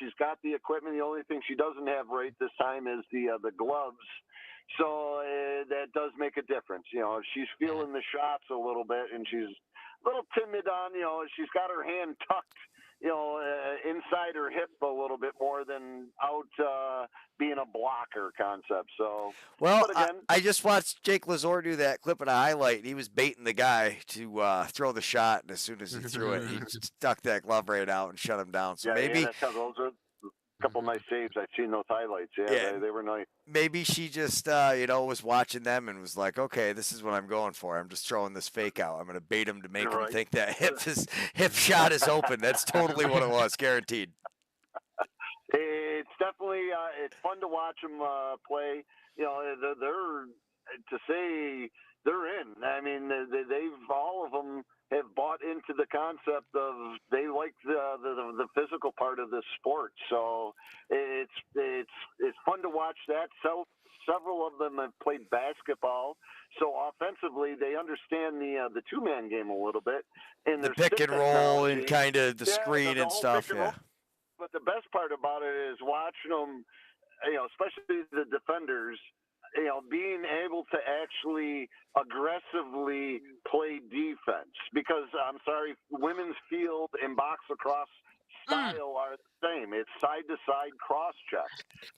[SPEAKER 3] She's got the equipment. The only thing she doesn't have right this time is the gloves. So that does make a difference. If she's feeling the shots a little bit and she's a little timid on, she's got her hand tucked, inside her hip a little bit more than out being a blocker concept. So,
[SPEAKER 2] well,
[SPEAKER 3] but again,
[SPEAKER 2] I just watched Jake Lazor do that clip in a highlight, and he was baiting the guy to throw the shot, and as soon as he threw it, he stuck that glove right out and shut him down. So maybe
[SPEAKER 3] those are a couple nice saves. I've seen those highlights. Yeah. They were nice.
[SPEAKER 2] Maybe she just was watching them and was like, okay, this is what I'm going for. I'm just throwing this fake out. I'm going to bait him to make him think that hip shot is open. That's totally what it was, guaranteed.
[SPEAKER 3] It's definitely it's fun to watch them play. They're to say they're in. I mean, they've all of them have bought into the concept of they like the physical part of this sport. So it's fun to watch that. So several of them have played basketball, so offensively they understand the two-man game a little bit. And
[SPEAKER 2] the pick and roll and kind of the screen and stuff. Yeah.
[SPEAKER 3] But the best part about it is watching them, especially the defenders, being able to actually aggressively play defense. Because, I'm sorry, women's field and box lacrosse style are the same. It's side-to-side cross-check.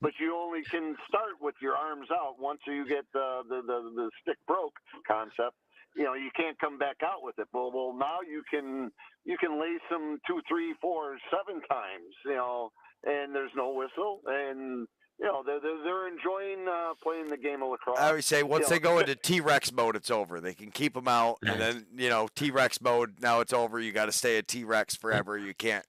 [SPEAKER 3] But you only can start with your arms out once you get the stick broke concept. You can't come back out with it. Well, now you can lace them 2, 3, 4, 7 times, and there's no whistle, and they're enjoying playing the game of lacrosse.
[SPEAKER 2] I would say once they go into T-Rex mode, it's over. They can keep them out, and then T-Rex mode. Now it's over. You got to stay at T-Rex forever. You can't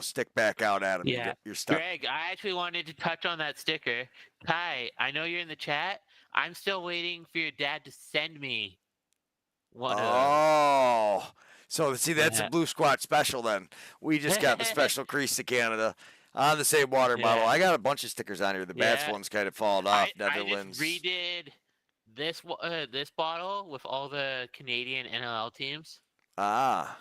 [SPEAKER 2] stick back out at them.
[SPEAKER 4] Yeah,
[SPEAKER 2] you're stuck.
[SPEAKER 4] Greg, I actually wanted to touch on that sticker. Kai, I know you're in the chat. I'm still waiting for your dad to send me one of those.
[SPEAKER 2] So see, that's a Blue Squat special. Then we just got the special crease to Canada. On the same water bottle. I got a bunch of stickers on here. The Bats one's kind of fallen off. Netherlands.
[SPEAKER 4] I just redid this bottle with all the Canadian NLL teams.
[SPEAKER 2] Ah.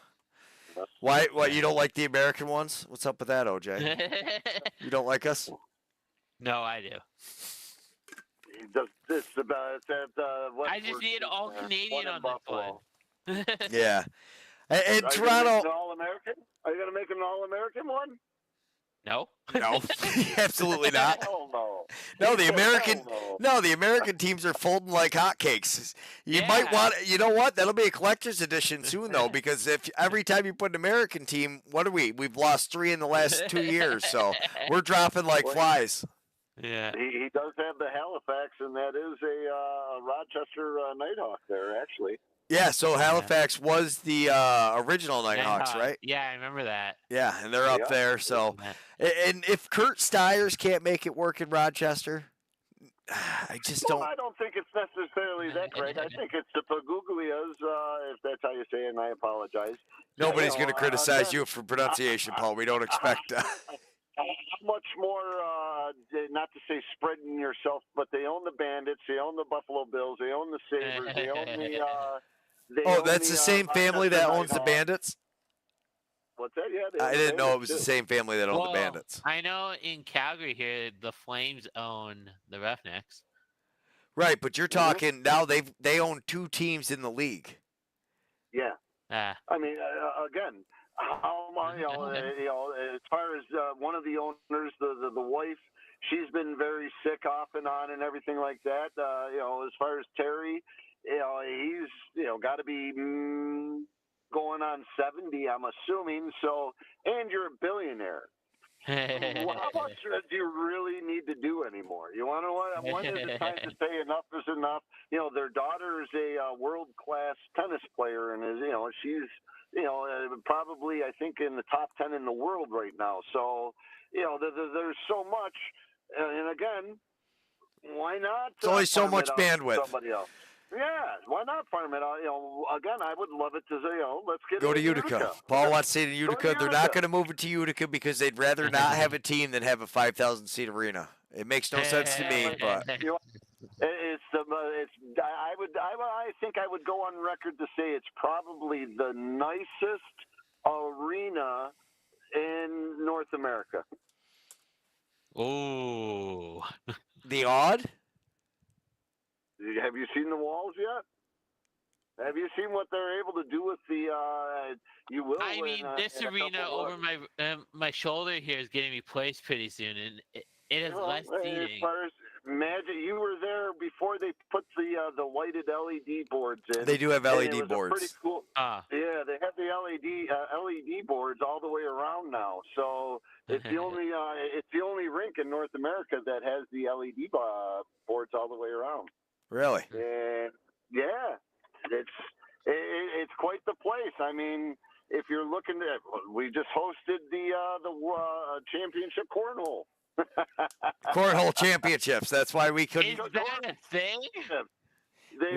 [SPEAKER 2] Why you don't like the American ones? What's up with that, OJ? You don't like us?
[SPEAKER 4] No, I do. I just need all Canadian on this one.
[SPEAKER 2] Yeah. And Toronto.
[SPEAKER 3] All-American? Are you going to make an All-American one?
[SPEAKER 4] No.
[SPEAKER 2] No, absolutely not.
[SPEAKER 3] Hell no.
[SPEAKER 2] No, the American teams are folding like hotcakes. You might want, you know what? That'll be a collector's edition soon, though, because if every time you put an American team, what are we? We've lost 3 in the last 2 years, so we're dropping like flies.
[SPEAKER 4] Yeah.
[SPEAKER 3] He does have the Halifax, and that is a Rochester Nighthawk there, actually.
[SPEAKER 2] Yeah, so Halifax was the original Nighthawks, right?
[SPEAKER 4] Yeah, I remember that.
[SPEAKER 2] Yeah, and they're up there. So, and if Kurt Stiers can't make it work in Rochester, I just don't.
[SPEAKER 3] I don't think it's necessarily that, Greg. I think it's the Paguglias, if that's how you say it, and I apologize.
[SPEAKER 2] Nobody's going to criticize you for pronunciation, Paul. We don't expect.
[SPEAKER 3] Much more, not to say spreading yourself, but they own the Bandits, they own the Buffalo Bills, they own the Sabres, they own the.
[SPEAKER 2] That's the same family that owns the Bandits?
[SPEAKER 3] What's that? Yeah,
[SPEAKER 2] I didn't know it was the same family that owned the Bandits.
[SPEAKER 4] I know in Calgary here, the Flames own the Roughnecks.
[SPEAKER 2] Right, but you're talking now they own 2 teams in the league.
[SPEAKER 3] Yeah. I mean, again, as far as one of the owners, the wife, she's been very sick off and on and everything like that. As far as Terry, he's got to be going on 70, I'm assuming. So, and you're a billionaire. How much do you really need to do anymore? You want to know when is the time to say enough is enough? Their daughter is a world-class tennis player, and she's probably, I think, in the top 10 in the world right now. So, there's so much, and again, why not?
[SPEAKER 2] It's only so much bandwidth.
[SPEAKER 3] Somebody else. Yeah, why not farm it out? Again, I would love it to say, let's get
[SPEAKER 2] go to Utica. Paul wants to say to Utica. They're not going to move it to Utica because they'd rather not have a team than have a 5,000-seat arena. It makes no sense to me, but
[SPEAKER 3] I think I would go on record to say it's probably the nicest arena in North America.
[SPEAKER 4] Oh,
[SPEAKER 2] the Odd.
[SPEAKER 3] Have you seen the walls yet? Have you seen what they're able to do with the? You will.
[SPEAKER 4] I mean, this
[SPEAKER 3] in a
[SPEAKER 4] arena
[SPEAKER 3] couple
[SPEAKER 4] over my shoulder here is getting replaced pretty soon, and it has less
[SPEAKER 3] As
[SPEAKER 4] seating.
[SPEAKER 3] far as Magic, you were there before they put the lighted LED boards in.
[SPEAKER 1] They do have
[SPEAKER 3] and
[SPEAKER 1] LED
[SPEAKER 3] it was
[SPEAKER 1] boards.
[SPEAKER 3] Pretty cool. Yeah, they have the LED boards all the way around now. So it's the only rink in North America that has the LED boards all the way around.
[SPEAKER 1] Really?
[SPEAKER 3] And yeah, it's quite the place. I mean, if you're looking at, we just hosted the championship cornhole.
[SPEAKER 1] Cornhole championships. That's why we couldn't.
[SPEAKER 4] Is that a thing?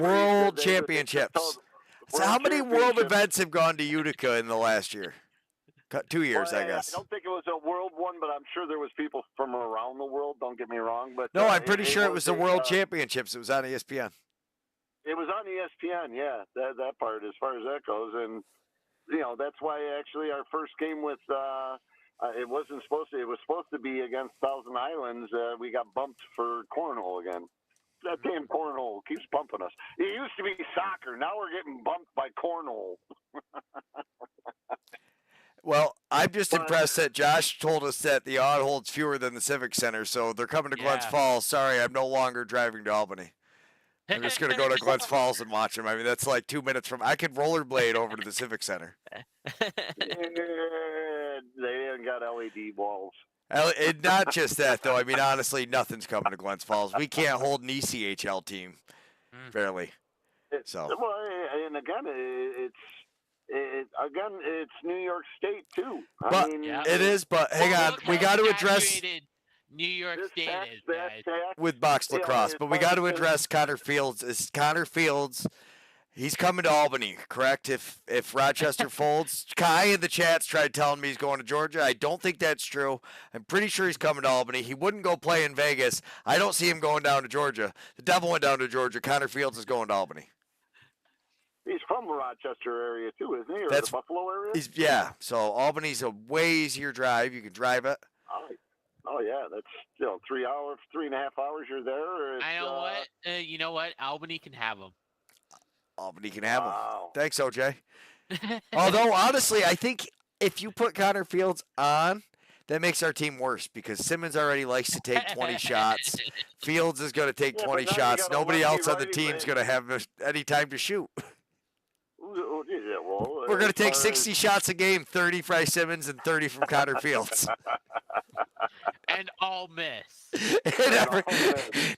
[SPEAKER 1] World championships. So how many world events have gone to Utica in the last year? 2 years, I guess.
[SPEAKER 3] I don't think it was a world one, but I'm sure there was people from around the world. Don't get me wrong, but
[SPEAKER 1] No, I'm pretty sure it was the World Championships. It was on ESPN.
[SPEAKER 3] It was on ESPN, yeah. That part, as far as that goes, and that's why actually our first game with it was supposed to be against Thousand Islands. We got bumped for cornhole again. That damn cornhole keeps bumping us. It used to be soccer. Now we're getting bumped by cornhole.
[SPEAKER 1] Well, I'm just impressed that Josh told us that the odd holds fewer than the Civic Center, so they're coming to Glens Falls. Sorry, I'm no longer driving to Albany. I'm just going to go to Glens Falls and watch them. I mean, that's like 2 minutes from. I could rollerblade over to the Civic Center.
[SPEAKER 3] They ain't got LED walls.
[SPEAKER 1] Not just that, though. I mean, honestly, nothing's coming to Glens Falls. We can't hold an ECHL team, barely. So.
[SPEAKER 3] Well, and again, it's New York State too.
[SPEAKER 1] But it is. But hang on, we got to address
[SPEAKER 4] New York State
[SPEAKER 1] with box lacrosse. But we got to address Connor Fields. Is Connor Fields? He's coming to Albany, correct? If Rochester folds, Kai in the chat's tried telling me he's going to Georgia. I don't think that's true. I'm pretty sure he's coming to Albany. He wouldn't go play in Vegas. I don't see him going down to Georgia. The Devil went down to Georgia. Connor Fields is going to Albany.
[SPEAKER 3] He's from the Rochester area too, isn't he? Or the Buffalo area?
[SPEAKER 1] So Albany's a way easier drive. You can drive it.
[SPEAKER 3] Oh yeah, that's 3 hours, 3.5 hours. You're there.
[SPEAKER 4] I know what. You know what? Albany can have him.
[SPEAKER 1] Albany can have him. Thanks, OJ. Although, honestly, I think if you put Connor Fields on, that makes our team worse because Simmons already likes to take 20 shots. Fields is going to take 20 shots. Nobody else on the team's going to have any time to shoot. We're going to take 60 shots a game, 30 from Simmons and 30 from Connor Fields.
[SPEAKER 4] And all miss.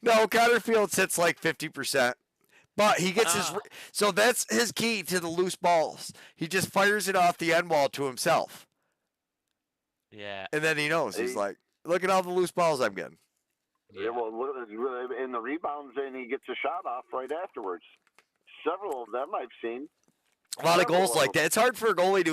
[SPEAKER 1] No, Connor Fields hits like 50%. But he gets so that's his key to the loose balls. He just fires it off the end wall to himself.
[SPEAKER 4] Yeah.
[SPEAKER 1] And then he knows. He's like, look at all the loose balls I'm getting.
[SPEAKER 3] Yeah, well, in the rebounds, and he gets a shot off right afterwards. Several of them I've seen.
[SPEAKER 1] A lot of goals like that. It's hard for a goalie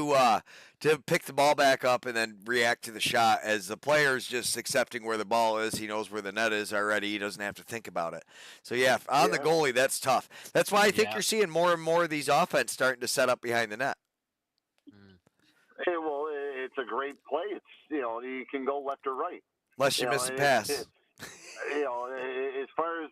[SPEAKER 1] to pick the ball back up and then react to the shot as the player's just accepting where the ball is. He knows where the net is already. He doesn't have to think about it. So, the goalie, that's tough. That's why I think you're seeing more and more of these offense starting to set up behind the net.
[SPEAKER 3] Hey, well, it's a great play. It's you can go left or right.
[SPEAKER 1] Unless you miss a pass.
[SPEAKER 3] As far as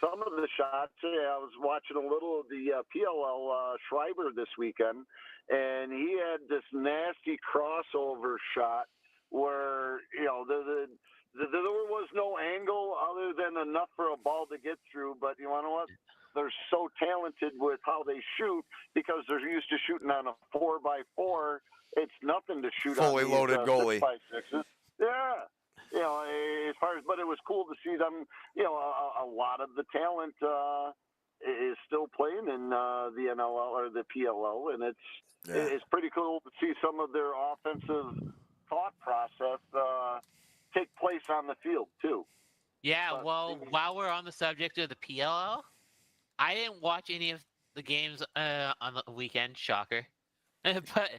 [SPEAKER 3] some of the shots, I was watching a little of the PLL Schreiber this weekend, and he had this nasty crossover shot where, there was no angle other than enough for a ball to get through. But you know what? They're so talented with how they shoot because they're used to shooting on a 4x4. It's nothing to shoot
[SPEAKER 1] fully
[SPEAKER 3] on
[SPEAKER 1] loaded goalie.
[SPEAKER 3] 6x6s. Yeah. As far as, but it was cool to see them, a lot of the talent is still playing in the NLL or the PLL, and it's pretty cool to see some of their offensive thought process take place on the field, too.
[SPEAKER 4] Yeah, well, while we're on the subject of the PLL, I didn't watch any of the games on the weekend, shocker, but...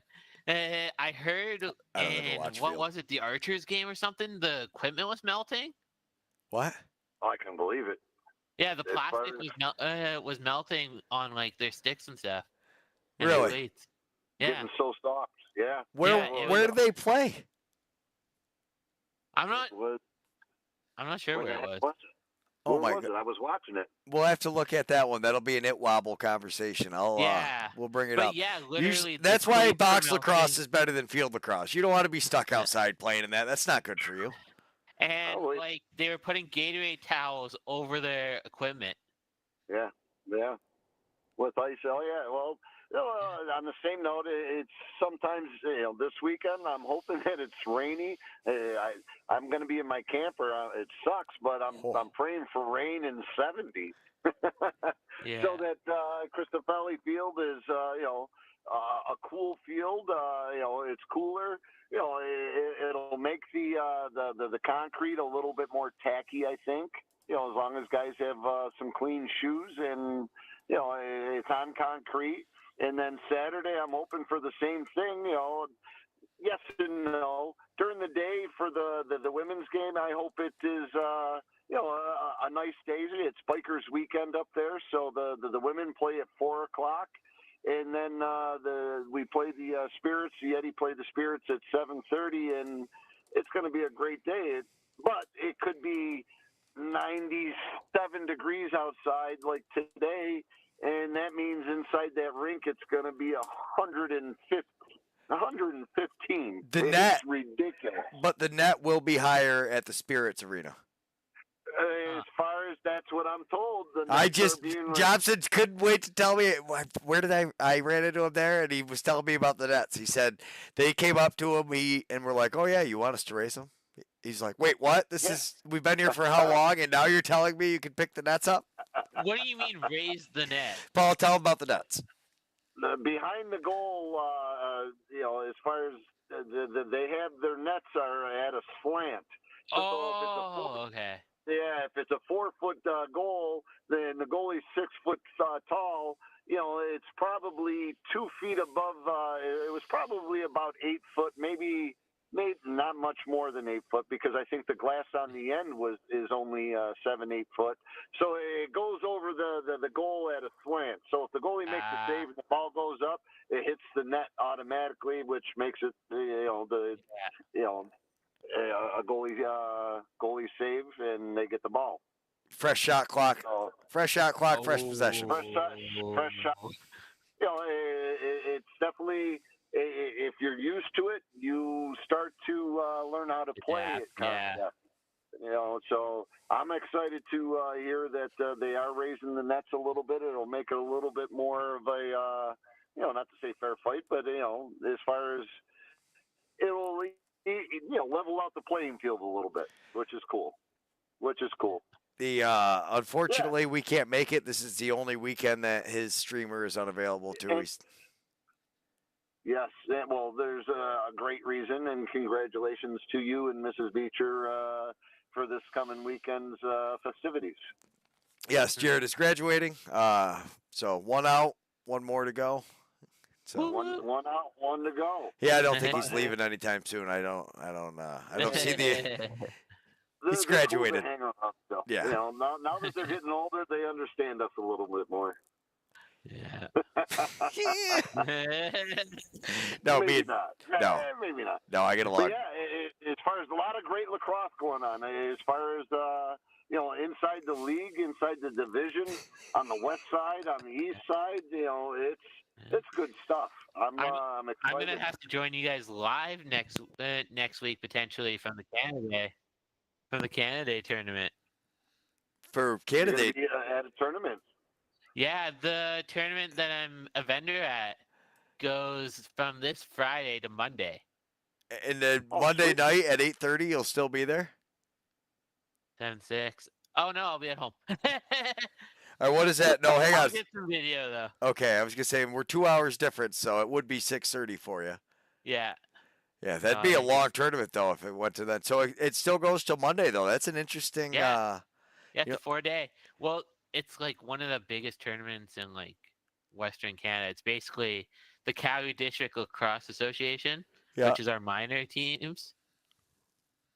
[SPEAKER 4] I heard, what was it, the Archers game or something? The equipment was melting?
[SPEAKER 1] What?
[SPEAKER 3] I can believe it.
[SPEAKER 4] Yeah, the plastic was melting on, like, their sticks and stuff. And
[SPEAKER 1] really?
[SPEAKER 4] Yeah.
[SPEAKER 3] Getting so soft, yeah.
[SPEAKER 1] Where do they play?
[SPEAKER 4] I'm not sure where it was.
[SPEAKER 2] Oh
[SPEAKER 3] Where
[SPEAKER 2] my
[SPEAKER 3] was
[SPEAKER 2] god.
[SPEAKER 3] it? I was watching it.
[SPEAKER 2] We'll have to look at that one. That'll be an It Wobble conversation.
[SPEAKER 4] Yeah.
[SPEAKER 2] We'll bring it
[SPEAKER 4] But
[SPEAKER 2] up.
[SPEAKER 4] yeah, literally. the
[SPEAKER 2] That's why
[SPEAKER 4] police were
[SPEAKER 2] box lacrosse
[SPEAKER 4] melting,
[SPEAKER 2] is better than field lacrosse. You don't want to be stuck
[SPEAKER 4] Yeah.
[SPEAKER 2] outside playing in that. That's not good for you.
[SPEAKER 4] and
[SPEAKER 3] Oh, wait.
[SPEAKER 4] like they were putting Gatorade towels over their equipment.
[SPEAKER 3] Yeah. With ice. Oh, yeah. Well, on the same note, it's sometimes this weekend I'm hoping that it's rainy. I'm going to be in my camper. It sucks, but I'm praying for rain in 70.
[SPEAKER 4] Yeah.
[SPEAKER 3] So that Cristoffelli Field is a cool field. It's cooler. It'll make the concrete a little bit more tacky, I think. As long as guys have some clean shoes and it's on concrete. And then Saturday, I'm hoping for the same thing. Yes and no. During the day for the women's game, I hope it is a nice day. It's Bikers Weekend up there, so the women play at 4:00, and then we play the Spirits. The Yeti play the Spirits at 7:30, and it's going to be a great day. But it could be 97 degrees outside like today, and that means inside that rink it's going to be 115.
[SPEAKER 2] The
[SPEAKER 3] It's
[SPEAKER 2] net,
[SPEAKER 3] ridiculous.
[SPEAKER 2] but the net will be higher at the Spirits Arena.
[SPEAKER 3] As far as that's what I'm told.
[SPEAKER 2] Johnson couldn't wait to tell me. Where did I ran into him there, and he was telling me about the nets. He said they came up to him, and were like, "Oh yeah, you want us to race them?" He's like, "Wait, what? We've been here for how long, and now you're telling me you can pick the nets up?"
[SPEAKER 4] What do you mean raise the net?
[SPEAKER 2] Paul, tell him about the nets.
[SPEAKER 3] Behind the goal, as far as they have their nets are at a slant. So
[SPEAKER 4] Okay.
[SPEAKER 3] Yeah, if it's a 4-foot goal, then the goalie's 6 foot tall. It's probably 2 feet above. It was probably about 8 foot, maybe not much more than 8 foot, because I think the glass on the end is only 7-8 foot. So it goes over the goal at a slant. So if the goalie makes a save and the ball goes up, it hits the net automatically, which makes it a goalie save, and they get the ball.
[SPEAKER 2] Fresh shot clock. Fresh possession.
[SPEAKER 3] Fresh shot. It's definitely, if you're used to it, you start to learn how to play it. So I'm excited to hear that they are raising the nets a little bit. It'll make it a little bit more of a, not to say fair fight, but as far as it'll level out the playing field a little bit, which is cool.
[SPEAKER 2] Unfortunately, we can't make it. This is the only weekend that his streamer is unavailable to.
[SPEAKER 3] Yes, well, there's a great reason, and congratulations to you and Mrs. Beecher for this coming weekend's festivities.
[SPEAKER 2] Yes, Jared is graduating. So 1 out, 1 more to go. So
[SPEAKER 3] one out, 1 to go.
[SPEAKER 2] Yeah, I don't think he's leaving anytime soon. I don't see the. He's graduated.
[SPEAKER 3] Hang around still.
[SPEAKER 2] Yeah.
[SPEAKER 3] Now that they're getting older, they understand us a little bit more.
[SPEAKER 4] Yeah.
[SPEAKER 2] No,
[SPEAKER 3] maybe not.
[SPEAKER 2] No.
[SPEAKER 3] Maybe not.
[SPEAKER 2] No, I get along.
[SPEAKER 3] But yeah, as far as a lot of great lacrosse going on, as far as inside the league, inside the division, on the west side, on the east side, it's good stuff. I'm excited.
[SPEAKER 4] I'm gonna have to join you guys live next week potentially from the Canada tournament.
[SPEAKER 2] For Canada
[SPEAKER 3] at a tournament.
[SPEAKER 4] Yeah, the tournament that I'm a vendor at goes from this Friday to Monday.
[SPEAKER 2] And then Monday night at 8:30, you'll still be there?
[SPEAKER 4] 7-6. Oh no, I'll be at home.
[SPEAKER 2] Or what is that? No, hang
[SPEAKER 4] I'll
[SPEAKER 2] on.
[SPEAKER 4] get some video though.
[SPEAKER 2] Okay, I was gonna say we're 2 hours different, so it would be 6:30 for you.
[SPEAKER 4] Yeah.
[SPEAKER 2] Yeah, that'd be a long tournament though if it went to that. So it still goes till Monday though. That's an interesting.
[SPEAKER 4] Yeah, it's a 4-day. Well, it's like one of the biggest tournaments in like Western Canada. It's basically the Calgary District Lacrosse Association, which is our minor teams.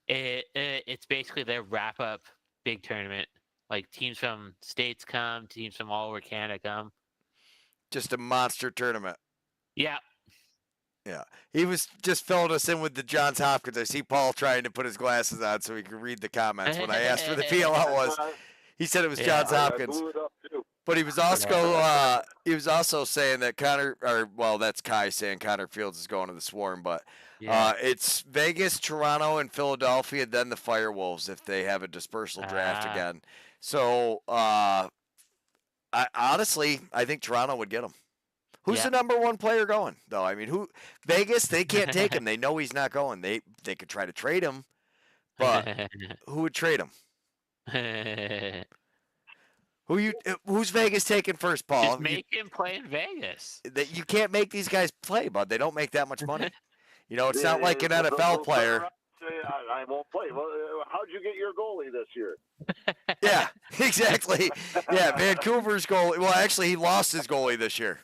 [SPEAKER 4] It's basically their wrap up big tournament. Like teams from states come, teams from all over Canada come.
[SPEAKER 2] Just a monster tournament.
[SPEAKER 4] Yeah.
[SPEAKER 2] Yeah. He was just filling us in with the Johns Hopkins. I see Paul trying to put his glasses on so he can read the comments when I asked where the PLL was. He said it was
[SPEAKER 4] Yeah.
[SPEAKER 2] Johns
[SPEAKER 3] I
[SPEAKER 2] Hopkins.
[SPEAKER 3] blew it up too.
[SPEAKER 2] But he was also saying that that's Kai saying Connor Fields is going to the Swarm, but
[SPEAKER 4] Yeah.
[SPEAKER 2] it's Vegas, Toronto, and Philadelphia, then the Firewolves if they have a dispersal draft again. So I think Toronto would get him. Who's the number one player going though? I mean, Vegas? They can't take him. They know he's not going. They could try to trade him, but who would trade him? Who's Vegas taking first, Paul?
[SPEAKER 4] Just make him play in Vegas.
[SPEAKER 2] You can't make these guys play, bud. They don't make that much money. It's not like an NFL player.
[SPEAKER 3] I won't play. Well, how'd you get your goalie this year?
[SPEAKER 2] Yeah, exactly. Yeah, Vancouver's goalie. Well, actually, he lost his goalie this year.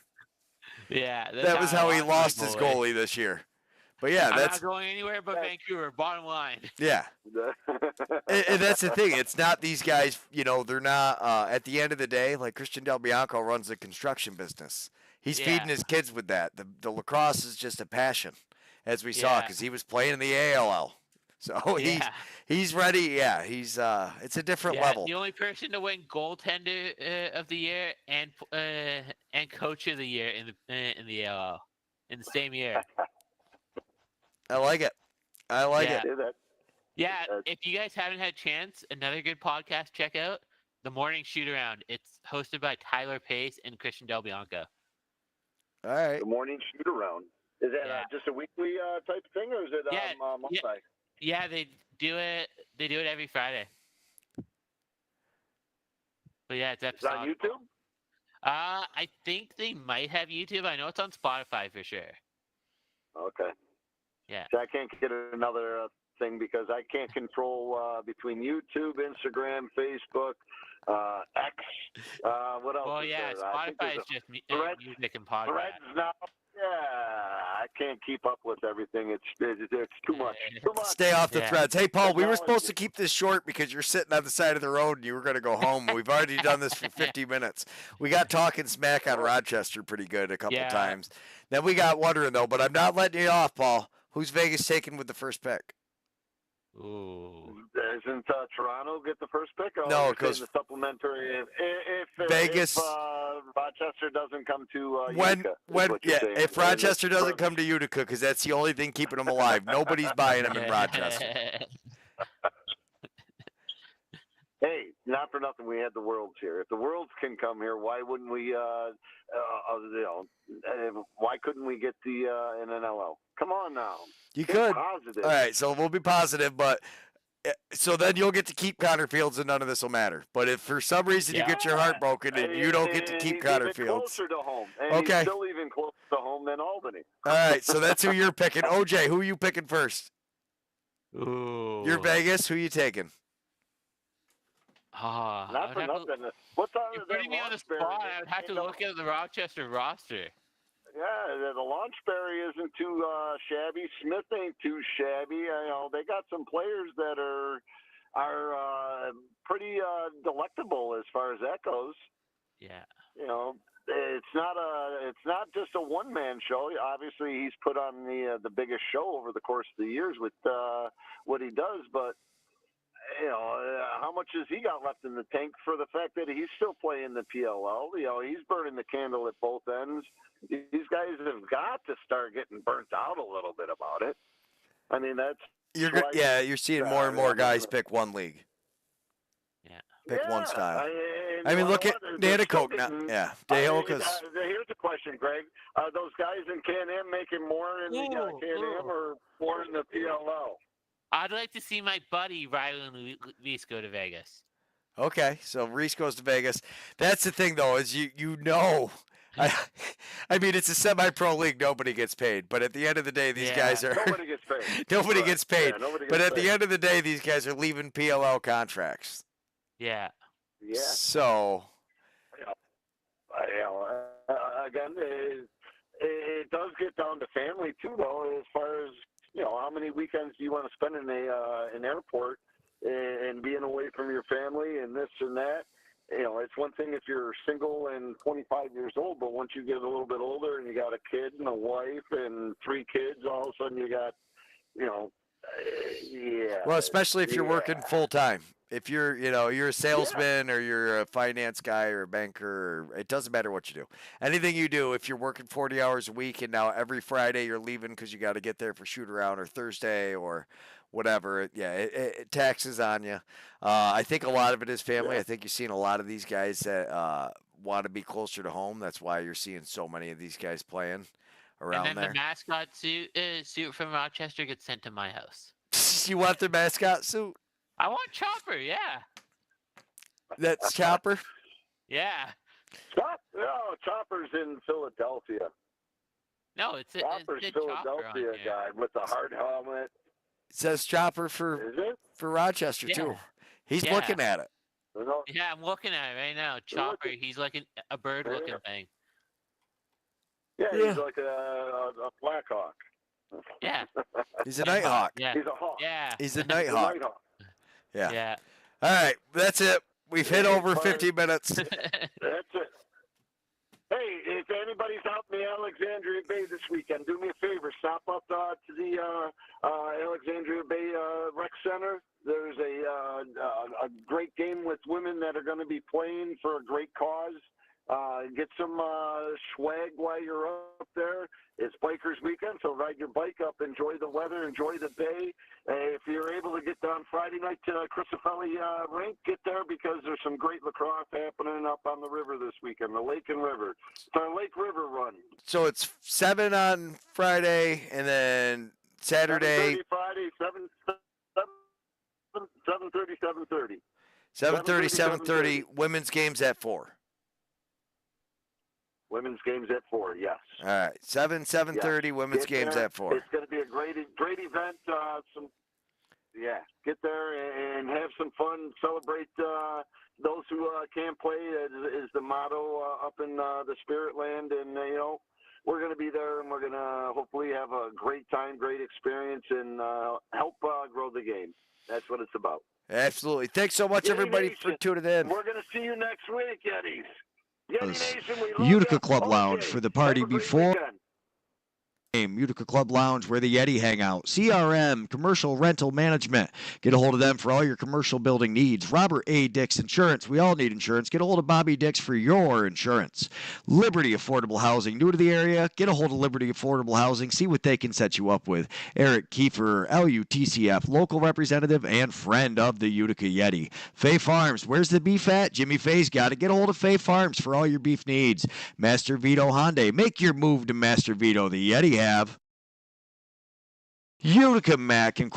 [SPEAKER 4] Yeah,
[SPEAKER 2] that was how he lost his goalie this year. But yeah,
[SPEAKER 4] I'm
[SPEAKER 2] that's
[SPEAKER 4] not going anywhere but Vancouver. Bottom line.
[SPEAKER 2] Yeah, and that's the thing. It's not these guys. They're not. At the end of the day, like Christian Del Bianco runs a construction business. He's feeding his kids with that. The lacrosse is just a passion, as we saw, because he was playing in the ALL. So he's ready. Yeah, he's it's a different level.
[SPEAKER 4] The only person to win goaltender of the year and coach of the year in the ALL in the same year.
[SPEAKER 2] I like it.
[SPEAKER 3] it.
[SPEAKER 4] Yeah, if you guys haven't had a chance, another good podcast, check out The Morning Shoot Around. It's hosted by Tyler Pace and Christian Del Bianco.
[SPEAKER 2] All right.
[SPEAKER 3] The Morning Shoot Around. Is that just a weekly type thing, or is it monthly?
[SPEAKER 4] Yeah, they do it. They do it every Friday. But yeah, it's episode.
[SPEAKER 3] Is it on YouTube?
[SPEAKER 4] I think they might have YouTube. I know it's on Spotify for sure.
[SPEAKER 3] Okay.
[SPEAKER 4] Yeah.
[SPEAKER 3] So I can't get another thing because I can't control between YouTube, Instagram, Facebook, X. What else?
[SPEAKER 4] Well, yeah, Spotify is just music and podcast.
[SPEAKER 3] Threads now. Yeah, I can't keep up with everything. It's too much.
[SPEAKER 2] Stay off the threads. Hey, Paul, we were supposed to keep this short because you're sitting on the side of the road and you were going to go home. We've already done this for 50 minutes. We got talking smack on Rochester pretty good a couple times. Then we got wondering, though, but I'm not letting you off, Paul. Who's Vegas taking with the first pick?
[SPEAKER 4] Ooh.
[SPEAKER 3] Isn't Toronto get the first pick?
[SPEAKER 2] No, because
[SPEAKER 3] the supplementary. If
[SPEAKER 2] Vegas.
[SPEAKER 3] If Rochester doesn't come to
[SPEAKER 2] Utica, if Rochester doesn't come to Utica, because that's the only thing keeping them alive. Nobody's buying them in Rochester.
[SPEAKER 3] Hey, not for nothing, we had the Worlds here. If the Worlds can come here, why wouldn't we? Why couldn't we get the an NLL? Come on now.
[SPEAKER 2] You could.
[SPEAKER 3] Positive.
[SPEAKER 2] All right, so we'll be positive, but so then you'll get to keep Connor Fields, and none of this will matter. But if for some reason you get your heart broken and you don't get to keep Connor Fields,
[SPEAKER 3] closer to home. And
[SPEAKER 2] okay,
[SPEAKER 3] he's still even closer to home than Albany.
[SPEAKER 2] All right, so that's who you're picking. OJ, who are you picking first?
[SPEAKER 4] Ooh.
[SPEAKER 2] You're Vegas. Who are you taking?
[SPEAKER 3] Not for nothing. What's
[SPEAKER 4] you're putting me on the spot. I would have to look at the Rochester roster.
[SPEAKER 3] Yeah, the Launchberry isn't too shabby. Smith ain't too shabby. They got some players that are pretty delectable as far as that goes.
[SPEAKER 4] Yeah.
[SPEAKER 3] It's not just a one-man show. Obviously, he's put on the biggest show over the course of the years with what he does, but how much has he got left in the tank for the fact that he's still playing the PLL? He's burning the candle at both ends. These guys have got to start getting burnt out a little bit about it. I mean,
[SPEAKER 2] you're seeing more and more guys pick one league.
[SPEAKER 4] Yeah.
[SPEAKER 2] Pick one style. I mean, look at Nanticoke now. Yeah, Here's
[SPEAKER 3] the question, Greg. Are those guys in Can-Am making more in the Can-Am or more in the PLL?
[SPEAKER 4] I'd like to see my buddy Riley Reese go to Vegas.
[SPEAKER 2] Okay, so Reese goes to Vegas. That's the thing, though, is I mean, it's a semi-pro league. Nobody gets paid. But at the end of the day, these guys are...
[SPEAKER 3] Nobody gets paid.
[SPEAKER 2] Nobody gets paid. But at
[SPEAKER 3] paid.
[SPEAKER 2] the end of the day, these guys are leaving PLL contracts.
[SPEAKER 4] Yeah.
[SPEAKER 3] Yeah.
[SPEAKER 2] So...
[SPEAKER 3] Again, it does get down to family, too, though, as far as... how many weekends do you want to spend in an airport and being away from your family and this and that? It's one thing if you're single and 25 years old, but once you get a little bit older and you got a kid and a wife and 3 kids, all of a sudden you got, Yeah.
[SPEAKER 2] Well, especially if you're working
[SPEAKER 3] Yeah.
[SPEAKER 2] full time. If you're, you're a salesman or you're a finance guy or a banker, or it doesn't matter what you do. Anything you do, if you're working 40 hours a week and now every Friday you're leaving because you got to get there for shoot around or Thursday or whatever, it taxes on you. I think a lot of it is family.
[SPEAKER 3] Yeah.
[SPEAKER 2] I think you're seeing a lot of these guys that want to be closer to home. That's why you're seeing so many of these guys playing around
[SPEAKER 4] And then
[SPEAKER 2] there.
[SPEAKER 4] the mascot suit from Rochester gets sent to my house.
[SPEAKER 2] You want the mascot suit?
[SPEAKER 4] I want Chopper, yeah.
[SPEAKER 2] That's Chopper?
[SPEAKER 4] Yeah.
[SPEAKER 3] Chopper's in Philadelphia.
[SPEAKER 4] No, it's
[SPEAKER 3] Chopper's
[SPEAKER 4] a Chopper on
[SPEAKER 3] Philadelphia
[SPEAKER 4] here.
[SPEAKER 3] guy with the hard helmet.
[SPEAKER 2] It says Chopper for
[SPEAKER 3] Is it?
[SPEAKER 2] Rochester,
[SPEAKER 4] Yeah.
[SPEAKER 2] too. He's
[SPEAKER 4] Yeah.
[SPEAKER 2] looking at it.
[SPEAKER 3] No.
[SPEAKER 4] Yeah, I'm looking at it right now. Chopper, he's like a bird-looking thing.
[SPEAKER 3] Yeah,
[SPEAKER 2] Yeah.
[SPEAKER 3] he's like a Black Hawk.
[SPEAKER 4] Yeah.
[SPEAKER 2] He's a Nighthawk.
[SPEAKER 4] Yeah.
[SPEAKER 3] He's a hawk.
[SPEAKER 4] Yeah.
[SPEAKER 2] He's a
[SPEAKER 3] He's a
[SPEAKER 2] Nighthawk.
[SPEAKER 3] Nighthawk.
[SPEAKER 2] Yeah.
[SPEAKER 4] Yeah.
[SPEAKER 2] All right, that's it. We've hit over 50 minutes.
[SPEAKER 3] That's it. Hey, if anybody's out in the Alexandria Bay this weekend, do me a favor. Stop up to the Alexandria Bay Rec Center. There's a great game with women that are going to be playing for a great cause. Get some swag while you're up there. It's Bikers Weekend, so ride your bike up, enjoy the weather, enjoy the bay. If you're able to get down Friday night to Christofelli Rink, get there because there's some great lacrosse happening up on the river this weekend, the Lake and River. It's our Lake River run.
[SPEAKER 2] So it's 7 on Friday, and then Saturday.
[SPEAKER 3] 7:30 Friday, 7:30.
[SPEAKER 2] 7:30,
[SPEAKER 3] 7:30.
[SPEAKER 2] women's games at 4.
[SPEAKER 3] Women's games at 4, yes.
[SPEAKER 2] All right, 7:30, women's
[SPEAKER 3] Get
[SPEAKER 2] games
[SPEAKER 3] there.
[SPEAKER 2] at 4.
[SPEAKER 3] It's going to be a great event. Get there and have some fun. Celebrate those who can't play is the motto up in the Spirit Land, and we're going to be there, and we're going to hopefully have a great time, great experience, and help grow the game. That's what it's about.
[SPEAKER 2] Absolutely. Thanks so much,
[SPEAKER 3] Yeti
[SPEAKER 2] everybody, for
[SPEAKER 3] Nation,
[SPEAKER 2] tuning in.
[SPEAKER 3] We're going to see you next week, Yetis. Yeti
[SPEAKER 1] Was
[SPEAKER 3] Nation, we love
[SPEAKER 1] Utica
[SPEAKER 3] ya.
[SPEAKER 1] Club
[SPEAKER 3] Okay,
[SPEAKER 1] Lounge for the party
[SPEAKER 3] have a great
[SPEAKER 1] before
[SPEAKER 3] weekend.
[SPEAKER 1] Utica Club Lounge, where the Yeti hang out. CRM, Commercial Rental Management. Get a hold of them for all your commercial building needs. Robert A. Dix Insurance. We all need insurance. Get a hold of Bobby Dix for your insurance. Liberty Affordable Housing. New to the area? Get a hold of Liberty Affordable Housing. See what they can set you up with. Eric Kiefer, LUTCF, local representative and friend of the Utica Yeti. Fay Farms. Where's the beef at? Jimmy Fay's got it. Get a hold of Fay Farms for all your beef needs. Master Vito Hyundai. Make your move to Master Vito. The Yeti have Utica Mac Incorporated.